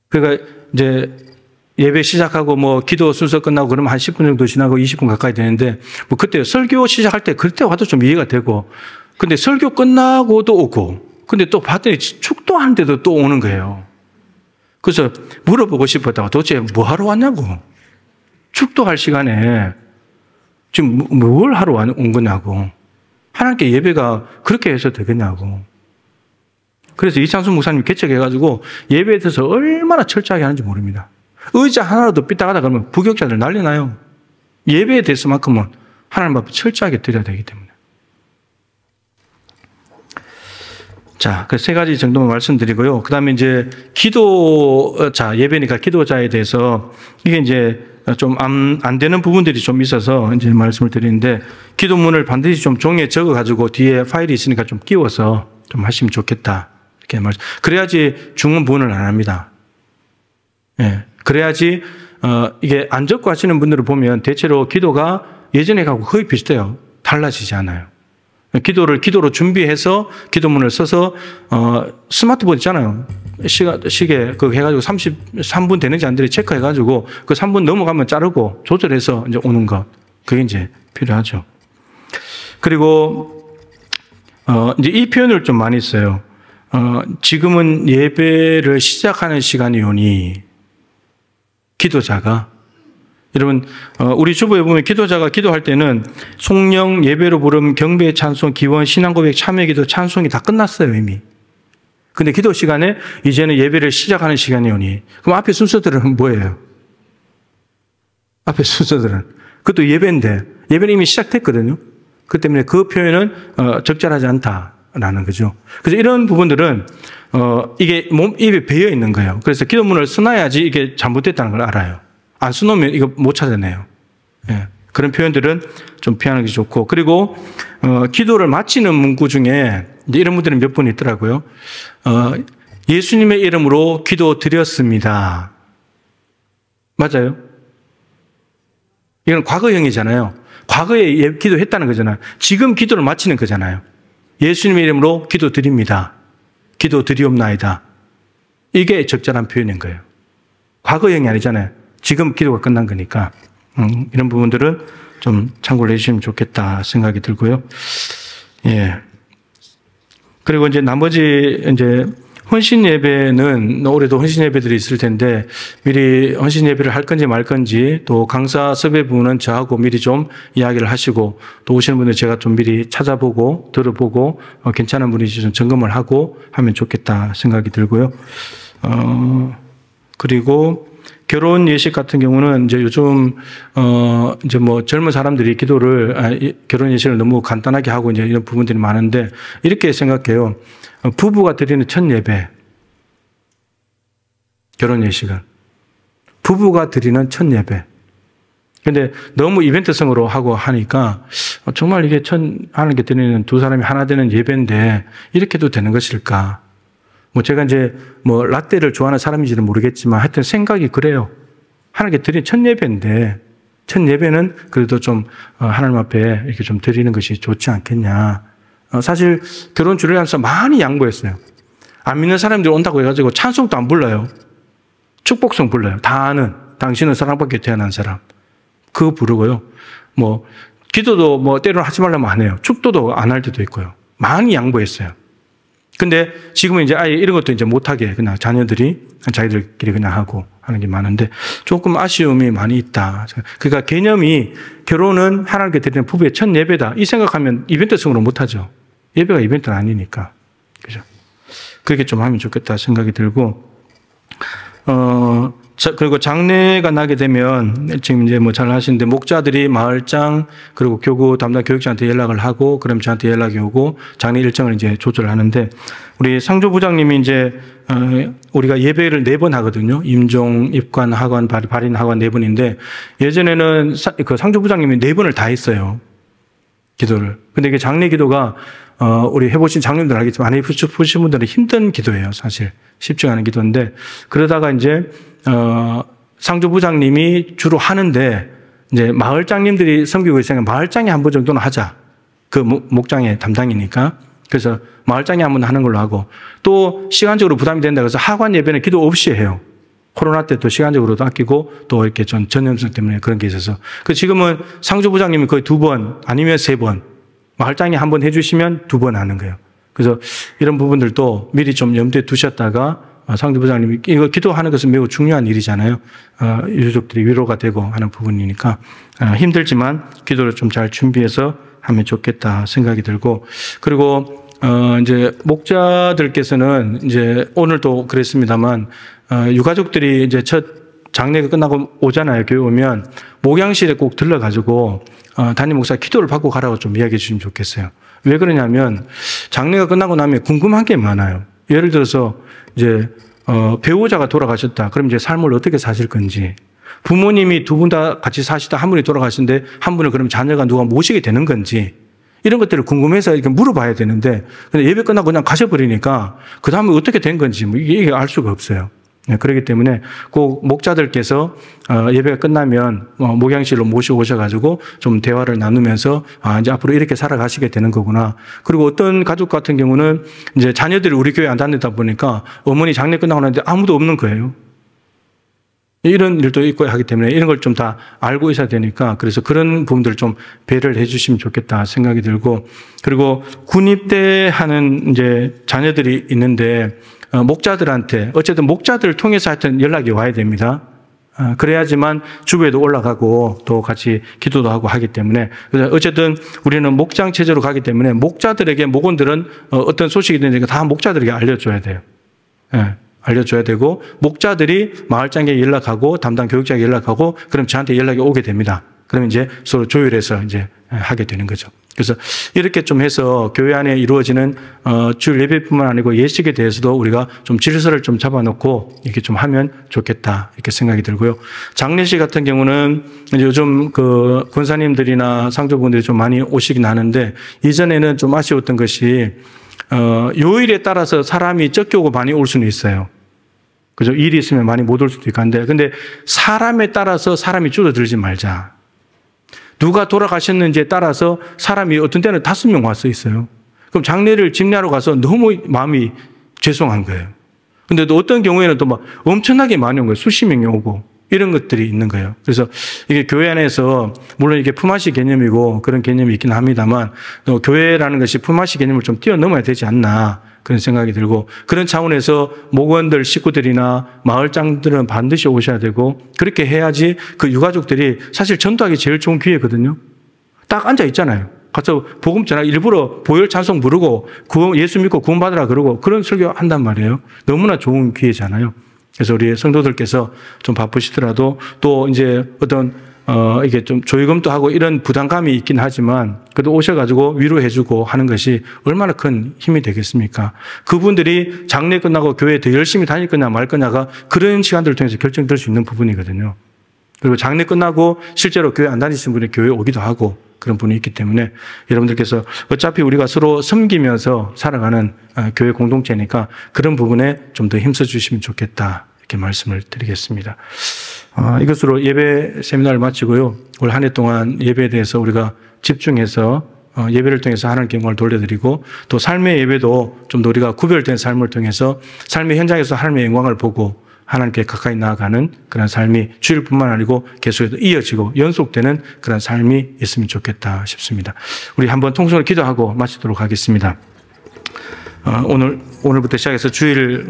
그러니까 이제 예배 시작하고 뭐 기도 순서 끝나고 그러면 한 10분 정도 지나고 20분 가까이 되는데 뭐 그때 설교 시작할 때 그때 와도 좀 이해가 되고 근데 설교 끝나고도 오고 근데 또 봤더니 축도하는데도 또 오는 거예요. 그래서 물어보고 싶었다고 도대체 뭐 하러 왔냐고. 축도할 시간에 지금 뭘 하러 온 거냐고. 하나님께 예배가 그렇게 해서 되겠냐고. 그래서 이창수 목사님 개척해가지고 예배에 대해서 얼마나 철저하게 하는지 모릅니다. 의자 하나라도 삐딱하다 그러면 부격자들 난리 나요. 예배에 대해서만큼은 하나님 앞에 철저하게 드려야 되기 때문에. 자, 그 세 가지 정도만 말씀드리고요. 그 다음에 이제 기도자, 예배니까 기도자에 대해서 이게 이제 좀 안 되는 부분들이 좀 있어서 이제 말씀을 드리는데 기도문을 반드시 좀 종이에 적어가지고 뒤에 파일이 있으니까 좀 끼워서 좀 하시면 좋겠다. 이렇게 말씀. 그래야지 중은 부분을 안 합니다. 예. 그래야지, 이게 안 적고 하시는 분들을 보면 대체로 기도가 예전에 가고 거의 비슷해요. 달라지지 않아요. 기도로 준비해서 기도문을 써서, 스마트폰 있잖아요. 시계, 그거 해가지고 33분 되는지 안 되는지 체크해가지고 그 3분 넘어가면 자르고 조절해서 이제 오는 것. 그게 이제 필요하죠. 그리고, 이제 이 표현을 좀 많이 써요. 지금은 예배를 시작하는 시간이 오니, 기도자가, 여러분, 우리 주보에 보면 기도자가 기도할 때는 송령, 예배로 부름, 경배, 찬송, 기원, 신앙고백, 참여기도, 찬송이 다 끝났어요, 이미. 근데 기도 시간에 이제는 예배를 시작하는 시간이 오니, 그럼 앞에 순서들은 뭐예요? 앞에 순서들은. 그것도 예배인데, 예배는 이미 시작됐거든요. 그 때문에 그 표현은 적절하지 않다라는 거죠. 그래서 이런 부분들은 이게 입에 배어 있는 거예요. 그래서 기도문을 써놔야지 이게 잘못됐다는 걸 알아요. 안 써놓으면 이거 못 찾아내요. 예. 그런 표현들은 좀 피하는 게 좋고, 그리고 기도를 마치는 문구 중에 이제 이런 문들이 몇 번 있더라고요. 예수님의 이름으로 기도 드렸습니다. 맞아요? 이건 과거형이잖아요. 과거에 기도했다는 거잖아요. 지금 기도를 마치는 거잖아요. 예수님의 이름으로 기도 드립니다. 기도 드리옵나이다. 이게 적절한 표현인 거예요. 과거형이 아니잖아요. 지금 기도가 끝난 거니까. 이런 부분들은 좀 참고를 해주시면 좋겠다 생각이 들고요. 예. 그리고 이제 나머지 이제 헌신 예배는 올해도 헌신 예배들이 있을 텐데 미리 헌신 예배를 할 건지 말 건지, 또 강사 섭외 부분은 저하고 미리 좀 이야기를 하시고, 또 오시는 분들 제가 좀 미리 찾아보고 들어보고 괜찮은 분인지 좀 점검을 하고 하면 좋겠다 생각이 들고요. 그리고 결혼 예식 같은 경우는 이제 요즘 이제 뭐 젊은 사람들이 결혼 예식을 너무 간단하게 하고 이제 이런 부분들이 많은데, 이렇게 생각해요. 부부가 드리는 첫 예배, 결혼 예식은 부부가 드리는 첫 예배. 근데 너무 이벤트성으로 하고 하니까 정말 이게 하나님께 드리는 두 사람이 하나 되는 예배인데 이렇게도 되는 것일까? 뭐 제가 이제 뭐 라떼를 좋아하는 사람인지는 모르겠지만 하여튼 생각이 그래요. 하나님께 드린 첫 예배인데, 첫 예배는 그래도 좀 하나님 앞에 이렇게 좀 드리는 것이 좋지 않겠냐. 사실 결혼 주례를 하면서 많이 양보했어요. 안 믿는 사람들이 온다고 해가지고 찬송도 안 불러요. 축복성 불러요. 다 아는 당신은 사랑받게 태어난 사람. 그거 부르고요. 뭐 기도도 뭐 때로는 하지 말라면 안 해요. 축도도 안 할 때도 있고요. 많이 양보했어요. 근데 지금은 이제 아예 이런 것도 이제 못하게 그냥 자녀들이 자기들끼리 그냥 하고 하는 게 많은데 조금 아쉬움이 많이 있다. 그러니까 개념이 결혼은 하나님께 드리는 부부의 첫 예배다. 이 생각하면 이벤트성으로 못하죠. 예배가 이벤트는 아니니까. 그죠? 그렇게 좀 하면 좋겠다 생각이 들고, 그리고 장례가 나게 되면 지금 이제 뭐 잘 하시는데 목자들이 마을장 그리고 교구 담당 교육자한테 연락을 하고, 그럼 저한테 연락이 오고 장례 일정을 이제 조절을 하는데, 우리 상조부장님이 이제 우리가 예배를 4번 하거든요. 임종, 입관, 학원, 발인, 학원 4번인데 예전에는 그 상조부장님이 4번을 다 했어요. 기도를. 근데 이게 장례 기도가 우리 해보신 장로님들 알겠지만 안 해보신 분들은 힘든 기도예요. 사실 쉽지 않은 기도인데, 그러다가 이제 상조부장님이 주로 하는데 이제 마을장님들이 섬기고 있으니까 마을장이 한 번 정도는 하자. 그 목장의 담당이니까. 그래서 마을장이 한 번 하는 걸로 하고, 또 시간적으로 부담이 된다 그래서 하관 예배는 기도 없이 해요. 코로나 때 또 시간적으로도 아끼고 또 이렇게 전염성 때문에 그런 게 있어서. 그 지금은 상조부장님이 거의 2번 아니면 3번, 마을장이 한 번 해주시면 2번 하는 거예요. 그래서 이런 부분들도 미리 좀 염두에 두셨다가 상조부장님이 이거 기도하는 것은 매우 중요한 일이잖아요. 유족들이 위로가 되고 하는 부분이니까 힘들지만 기도를 좀 잘 준비해서 하면 좋겠다 생각이 들고, 그리고 이제 목자들께서는 이제 오늘도 그랬습니다만 유가족들이 이제 첫 장례가 끝나고 오잖아요. 교회 오면 목양실에 꼭 들러가지고 담임 목사 기도를 받고 가라고 좀 이야기해 주시면 좋겠어요. 왜 그러냐면 장례가 끝나고 나면 궁금한 게 많아요. 예를 들어서 이제 배우자가 돌아가셨다. 그럼 이제 삶을 어떻게 사실 건지, 부모님이 2분 다 같이 사시다 한 분이 돌아가시는데 한 분을 그럼 자녀가 누가 모시게 되는 건지, 이런 것들을 궁금해서 이렇게 물어봐야 되는데, 근데 예배 끝나고 그냥 가셔버리니까 그 다음에 어떻게 된 건지 뭐 이게 알 수가 없어요. 그렇기 때문에 꼭 목자들께서 예배가 끝나면 목양실로 모셔오셔가지고 좀 대화를 나누면서 이제 앞으로 이렇게 살아가시게 되는 거구나. 그리고 어떤 가족 같은 경우는 이제 자녀들이 우리 교회 안 다니다 보니까 어머니 장례 끝나고 나는데 아무도 없는 거예요. 이런 일도 있고 하기 때문에 이런 걸 좀 다 알고 있어야 되니까, 그래서 그런 부분들을 좀 배려를 해주시면 좋겠다 생각이 들고, 그리고 군입대하는 이제 자녀들이 있는데 목자들한테 어쨌든 목자들을 통해서 하여튼 연락이 와야 됩니다. 그래야지만 주부에도 올라가고 또 같이 기도도 하고 하기 때문에, 어쨌든 우리는 목장 체제로 가기 때문에 목자들에게 목원들은 어떤 소식이 되는지 다 목자들에게 알려줘야 돼요. 알려줘야 되고, 목자들이 마을장에 연락하고 담당 교육자에게 연락하고, 그럼 저한테 연락이 오게 됩니다. 그러면 이제 서로 조율해서 이제 하게 되는 거죠. 그래서 이렇게 좀 해서 교회 안에 이루어지는 주일 예배뿐만 아니고 예식에 대해서도 우리가 좀 질서를 좀 잡아놓고 이렇게 좀 하면 좋겠다 이렇게 생각이 들고요. 장례식 같은 경우는 요즘 그 권사님들이나 상조분들이 좀 많이 오시긴 하는데 이전에는 좀 아쉬웠던 것이 요일에 따라서 사람이 적게 오고 많이 올 수는 있어요. 그죠? 일이 있으면 많이 못 올 수도 있고 한데 근데 사람에 따라서 사람이 줄어들지 말자. 누가 돌아가셨는지에 따라서 사람이 어떤 때는 5명 왔어 있어요. 그럼 장례를 집례하러 가서 너무 마음이 죄송한 거예요. 근데 또 어떤 경우에는 또 막 엄청나게 많이 온 거예요. 수십 명이 오고 이런 것들이 있는 거예요. 그래서 이게 교회 안에서 물론 이게 품앗이 개념이고 그런 개념이 있긴 합니다만 또 교회라는 것이 품앗이 개념을 좀 뛰어넘어야 되지 않나 그런 생각이 들고 그런 차원에서 목원들 식구들이나 마을장들은 반드시 오셔야 되고 그렇게 해야지 그 유가족들이 사실 전도하기 제일 좋은 기회거든요. 딱 앉아 있잖아요. 가서 복음 전하 일부러 보혈 찬송 부르고 예수 믿고 구원받으라 그러고 그런 설교 한단 말이에요. 너무나 좋은 기회잖아요. 그래서 우리 성도들께서 좀 바쁘시더라도 또 이제 어떤 이게 좀 조의금도 하고 이런 부담감이 있긴 하지만 그래도 오셔가지고 위로해주고 하는 것이 얼마나 큰 힘이 되겠습니까? 그분들이 장례 끝나고 교회에 더 열심히 다닐 거냐 말 거냐가 그런 시간들을 통해서 결정될 수 있는 부분이거든요. 그리고 장례 끝나고 실제로 교회 안 다니시는 분이 교회에 오기도 하고 그런 분이 있기 때문에 여러분들께서 어차피 우리가 서로 섬기면서 살아가는 교회 공동체니까 그런 부분에 좀 더 힘써 주시면 좋겠다 이렇게 말씀을 드리겠습니다. 이것으로 예배 세미나를 마치고요. 올 한 해 동안 예배에 대해서 우리가 집중해서 예배를 통해서 하나님께 영광을 돌려드리고 또 삶의 예배도 좀 더 우리가 구별된 삶을 통해서 삶의 현장에서 하나님의 영광을 보고 하나님께 가까이 나아가는 그런 삶이 주일뿐만 아니고 계속해서 이어지고 연속되는 그런 삶이 있으면 좋겠다 싶습니다. 우리 한번 통성으로 기도하고 마치도록 하겠습니다. 오늘부터 시작해서 주일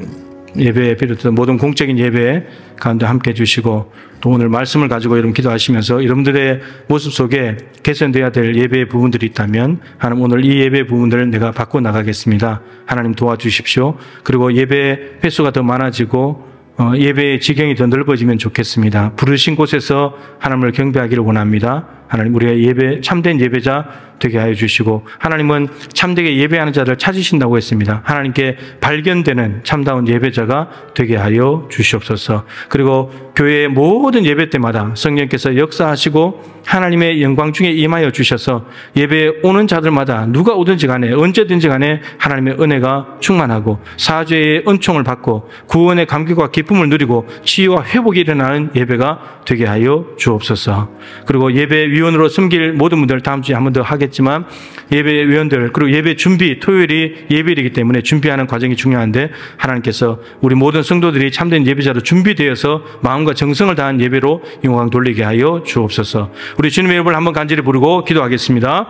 예배에 비롯해서 모든 공적인 예배 가운데 함께 해주시고 또 오늘 말씀을 가지고 여러분 기도하시면서 여러분들의 모습 속에 개선되어야 될 예배의 부분들이 있다면 하나님 오늘 이 예배 부분들을 내가 바꿔 나가겠습니다. 하나님 도와주십시오. 그리고 예배 횟수가 더 많아지고 예배의 지경이 더 넓어지면 좋겠습니다. 부르신 곳에서 하나님을 경배하기를 원합니다. 하나님 우리가 참된 예배자 되게 하여 주시고 하나님은 참되게 예배하는 자를 찾으신다고 했습니다. 하나님께 발견되는 참다운 예배자가 되게 하여 주시옵소서. 그리고 교회의 모든 예배 때마다 성령께서 역사하시고 하나님의 영광 중에 임하여 주셔서 예배에 오는 자들마다 누가 오든지 간에 언제든지 간에 하나님의 은혜가 충만하고 사죄의 은총을 받고 구원의 감격과 기쁨을 누리고 치유와 회복이 일어나는 예배가 되게 하여 주옵소서. 그리고 예배위원으로 섬길 모든 분들 다음 주에 한 번 더 하겠지만 예배위원들 그리고 예배 준비 토요일이 예배이기 때문에 준비하는 과정이 중요한데 하나님께서 우리 모든 성도들이 참된 예배자로 준비되어서 마음과 정성을 다한 예배로 영광 돌리게 하여 주옵소서. 우리 주님의 이름을 한번 간절히 부르고 기도하겠습니다.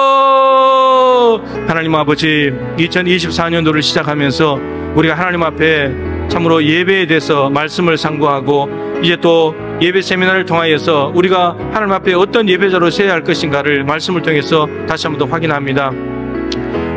주여 하나님 아버지 2024년도를 시작하면서 우리가 하나님 앞에 참으로 예배에 대해서 말씀을 상고하고 이제 또 예배 세미나를 통하여서 우리가 하나님 앞에 어떤 예배자로 서야 할 것인가를 말씀을 통해서 다시 한 번 더 확인합니다.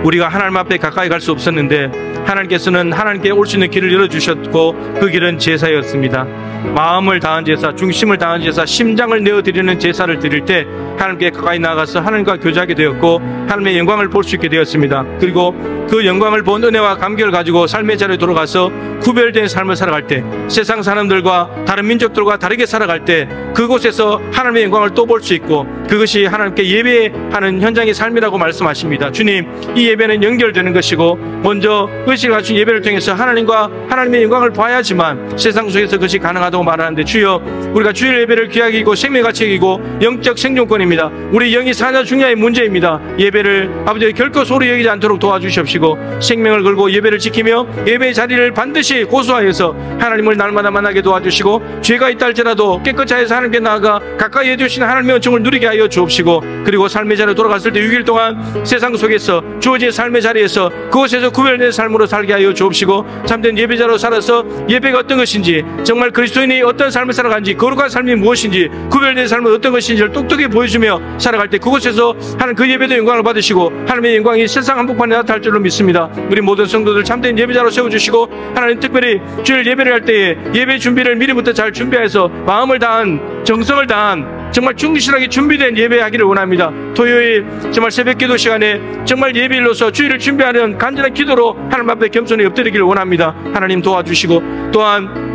우리가 하나님 앞에 가까이 갈 수 없었는데 하나님께서는 하나님께 올 수 있는 길을 열어주셨고 그 길은 제사였습니다. 마음을 다한 제사, 중심을 다한 제사, 심장을 내어드리는 제사를 드릴 때 하나님께 가까이 나가서 하나님과 교제하게 되었고 하나님의 영광을 볼 수 있게 되었습니다. 그리고 그 영광을 본 은혜와 감격을 가지고 삶의 자리에 돌아가서 구별된 삶을 살아갈 때 세상 사람들과 다른 민족들과 다르게 살아갈 때 그곳에서 하나님의 영광을 또 볼 수 있고 그것이 하나님께 예배하는 현장의 삶이라고 말씀하십니다. 주님, 이 예배는 연결되는 것이고 먼저 의식을 갖춘 예배를 통해서 하나님과 하나님의 영광을 봐야지만 세상 속에서 그것이 가능하다고 말하는데 주여 우리가 주일 예배를 귀하게 여기고 생명가치 여기고 영적 생존권입니다. 우리 영이 사냐 중냐의 문제입니다. 예배를 아버지 결코 소리 여기지 않도록 도와주시옵시고 생명을 걸고 예배를 지키며 예배의 자리를 반드시 고수하여서 하나님을 날마다 만나게 도와주시고 죄가 있다 할지라도 깨끗이 하여서 하나님께 나아가 가까이 해주시는 하나님의 은총을 누리게 하여 주옵시고 그리고 삶의 자리에 돌아갔을 때 6일 동안 세상 속에서 주어진 삶의 자리에서 그곳에서 구별된 삶으로 살게 하여 주옵시고 참된 예배자로 살아서 예배가 어떤 것인지 정말 그리스도인이 어떤 삶을 살아가는지 거룩한 삶이 무엇인지 구별된 삶은 어떤 것인지를 똑똑히 보여주며 살아갈 때 그곳에서 하나님 그 예배도 영광을 받으시고 하나님의 영광이 세상 한복판에 나타날 줄로 믿습니다. 우리 모든 성도들 참된 예배자로 세워주시고 하나님 특별히 주일 예배를 할 때에 예배 준비를 미리부터 잘 준비해서 마음을 다한 정성을 다한 정말 충실하게 준비된 예배하기를 원합니다. 토요일 정말 새벽 기도 시간에 정말 예배일로서 주일을 준비하는 간절한 기도로 하나님 앞에 겸손히 엎드리기를 원합니다. 하나님 도와주시고, 또한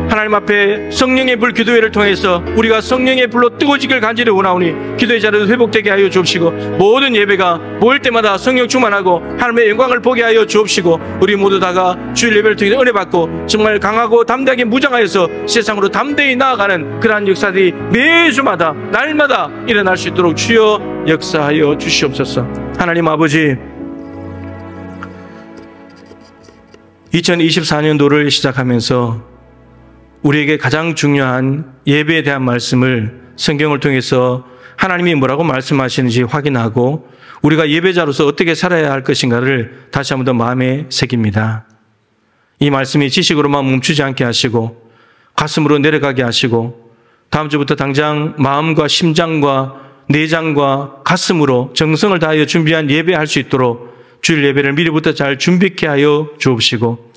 하나님 앞에 성령의 불 기도회를 통해서 우리가 성령의 불로 뜨거워지길 간절히 원하오니 기도의 자리도 회복되게 하여 주옵시고, 모든 예배가 모일 때마다 성령 충만하고 하나님의 영광을 보게 하여 주옵시고, 우리 모두 다가 주일 예배를 통해 은혜 받고 정말 강하고 담대하게 무장하여서 세상으로 담대히 나아가는 그러한 역사들이 매주마다 날마다 일어날 수 있도록 주여 역사하여 주시옵소서. 하나님 아버지, 2024년도를 시작하면서 우리에게 가장 중요한 예배에 대한 말씀을 성경을 통해서 하나님이 뭐라고 말씀하시는지 확인하고 우리가 예배자로서 어떻게 살아야 할 것인가를 다시 한번 더 마음에 새깁니다. 이 말씀이 지식으로만 멈추지 않게 하시고 가슴으로 내려가게 하시고 다음 주부터 당장 마음과 심장과 내장과 가슴으로 정성을 다하여 준비한 예배할 수 있도록 주일 예배를 미리부터 잘 준비케 하여 주옵시고,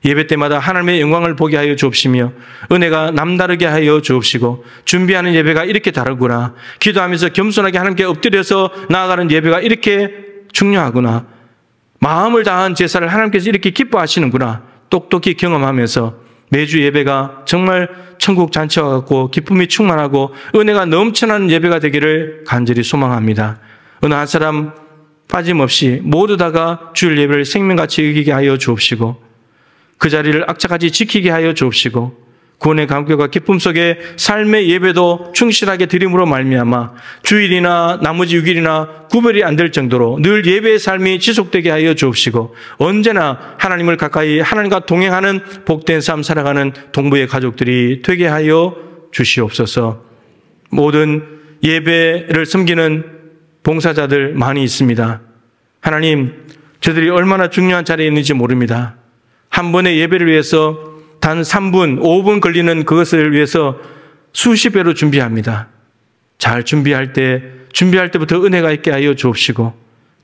예배 때마다 하나님의 영광을 보게 하여 주옵시며 은혜가 남다르게 하여 주옵시고, 준비하는 예배가 이렇게 다르구나, 기도하면서 겸손하게 하나님께 엎드려서 나아가는 예배가 이렇게 중요하구나, 마음을 다한 제사를 하나님께서 이렇게 기뻐하시는구나 똑똑히 경험하면서 매주 예배가 정말 천국 잔치와 같고 기쁨이 충만하고 은혜가 넘쳐나는 예배가 되기를 간절히 소망합니다. 어느 한 사람 빠짐없이 모두 다가 주일 예배를 생명같이 여기게 하여 주옵시고, 그 자리를 악착같이 지키게 하여 주옵시고, 구원의 감격과 기쁨 속에 삶의 예배도 충실하게 드림으로 말미암아 주일이나 나머지 6일이나 구별이 안 될 정도로 늘 예배의 삶이 지속되게 하여 주옵시고, 언제나 하나님을 가까이 하나님과 동행하는 복된 삶 살아가는 동부의 가족들이 되게 하여 주시옵소서. 모든 예배를 섬기는 봉사자들 많이 있습니다. 하나님, 저들이 얼마나 중요한 자리에 있는지 모릅니다. 한 번의 예배를 위해서 단 3분, 5분 걸리는 그것을 위해서 수십 배로 준비합니다. 잘 준비할 때부터 은혜가 있게 하여 주옵시고,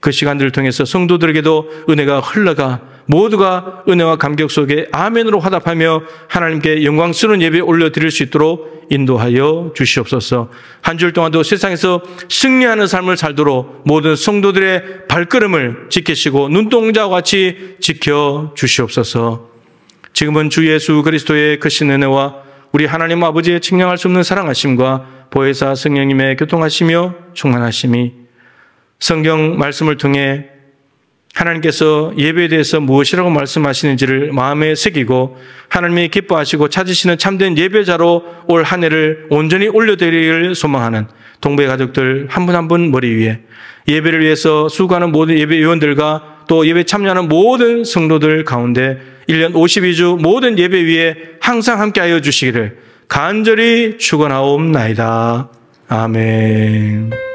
그 시간들을 통해서 성도들에게도 은혜가 흘러가 모두가 은혜와 감격 속에 아멘으로 화답하며 하나님께 영광스러운 예배 올려드릴 수 있도록 인도하여 주시옵소서. 한 주일 동안도 세상에서 승리하는 삶을 살도록 모든 성도들의 발걸음을 지키시고 눈동자와 같이 지켜 주시옵소서. 지금은 주 예수 그리스도의 크신 은혜와 우리 하나님 아버지의 측량할 수 없는 사랑하심과 보혜사 성령님의 교통하시며 충만하심이 성경 말씀을 통해 하나님께서 예배에 대해서 무엇이라고 말씀하시는지를 마음에 새기고 하나님이 기뻐하시고 찾으시는 참된 예배자로 올 한 해를 온전히 올려드리기를 소망하는 동부의 가족들 한 분 한 분 머리 위에 예배를 위해서 수고하는 모든 예배위원들과 또 예배 참여하는 모든 성도들 가운데 1년 52주 모든 예배 위에 항상 함께하여 주시기를 간절히 축원하옵나이다. 아멘.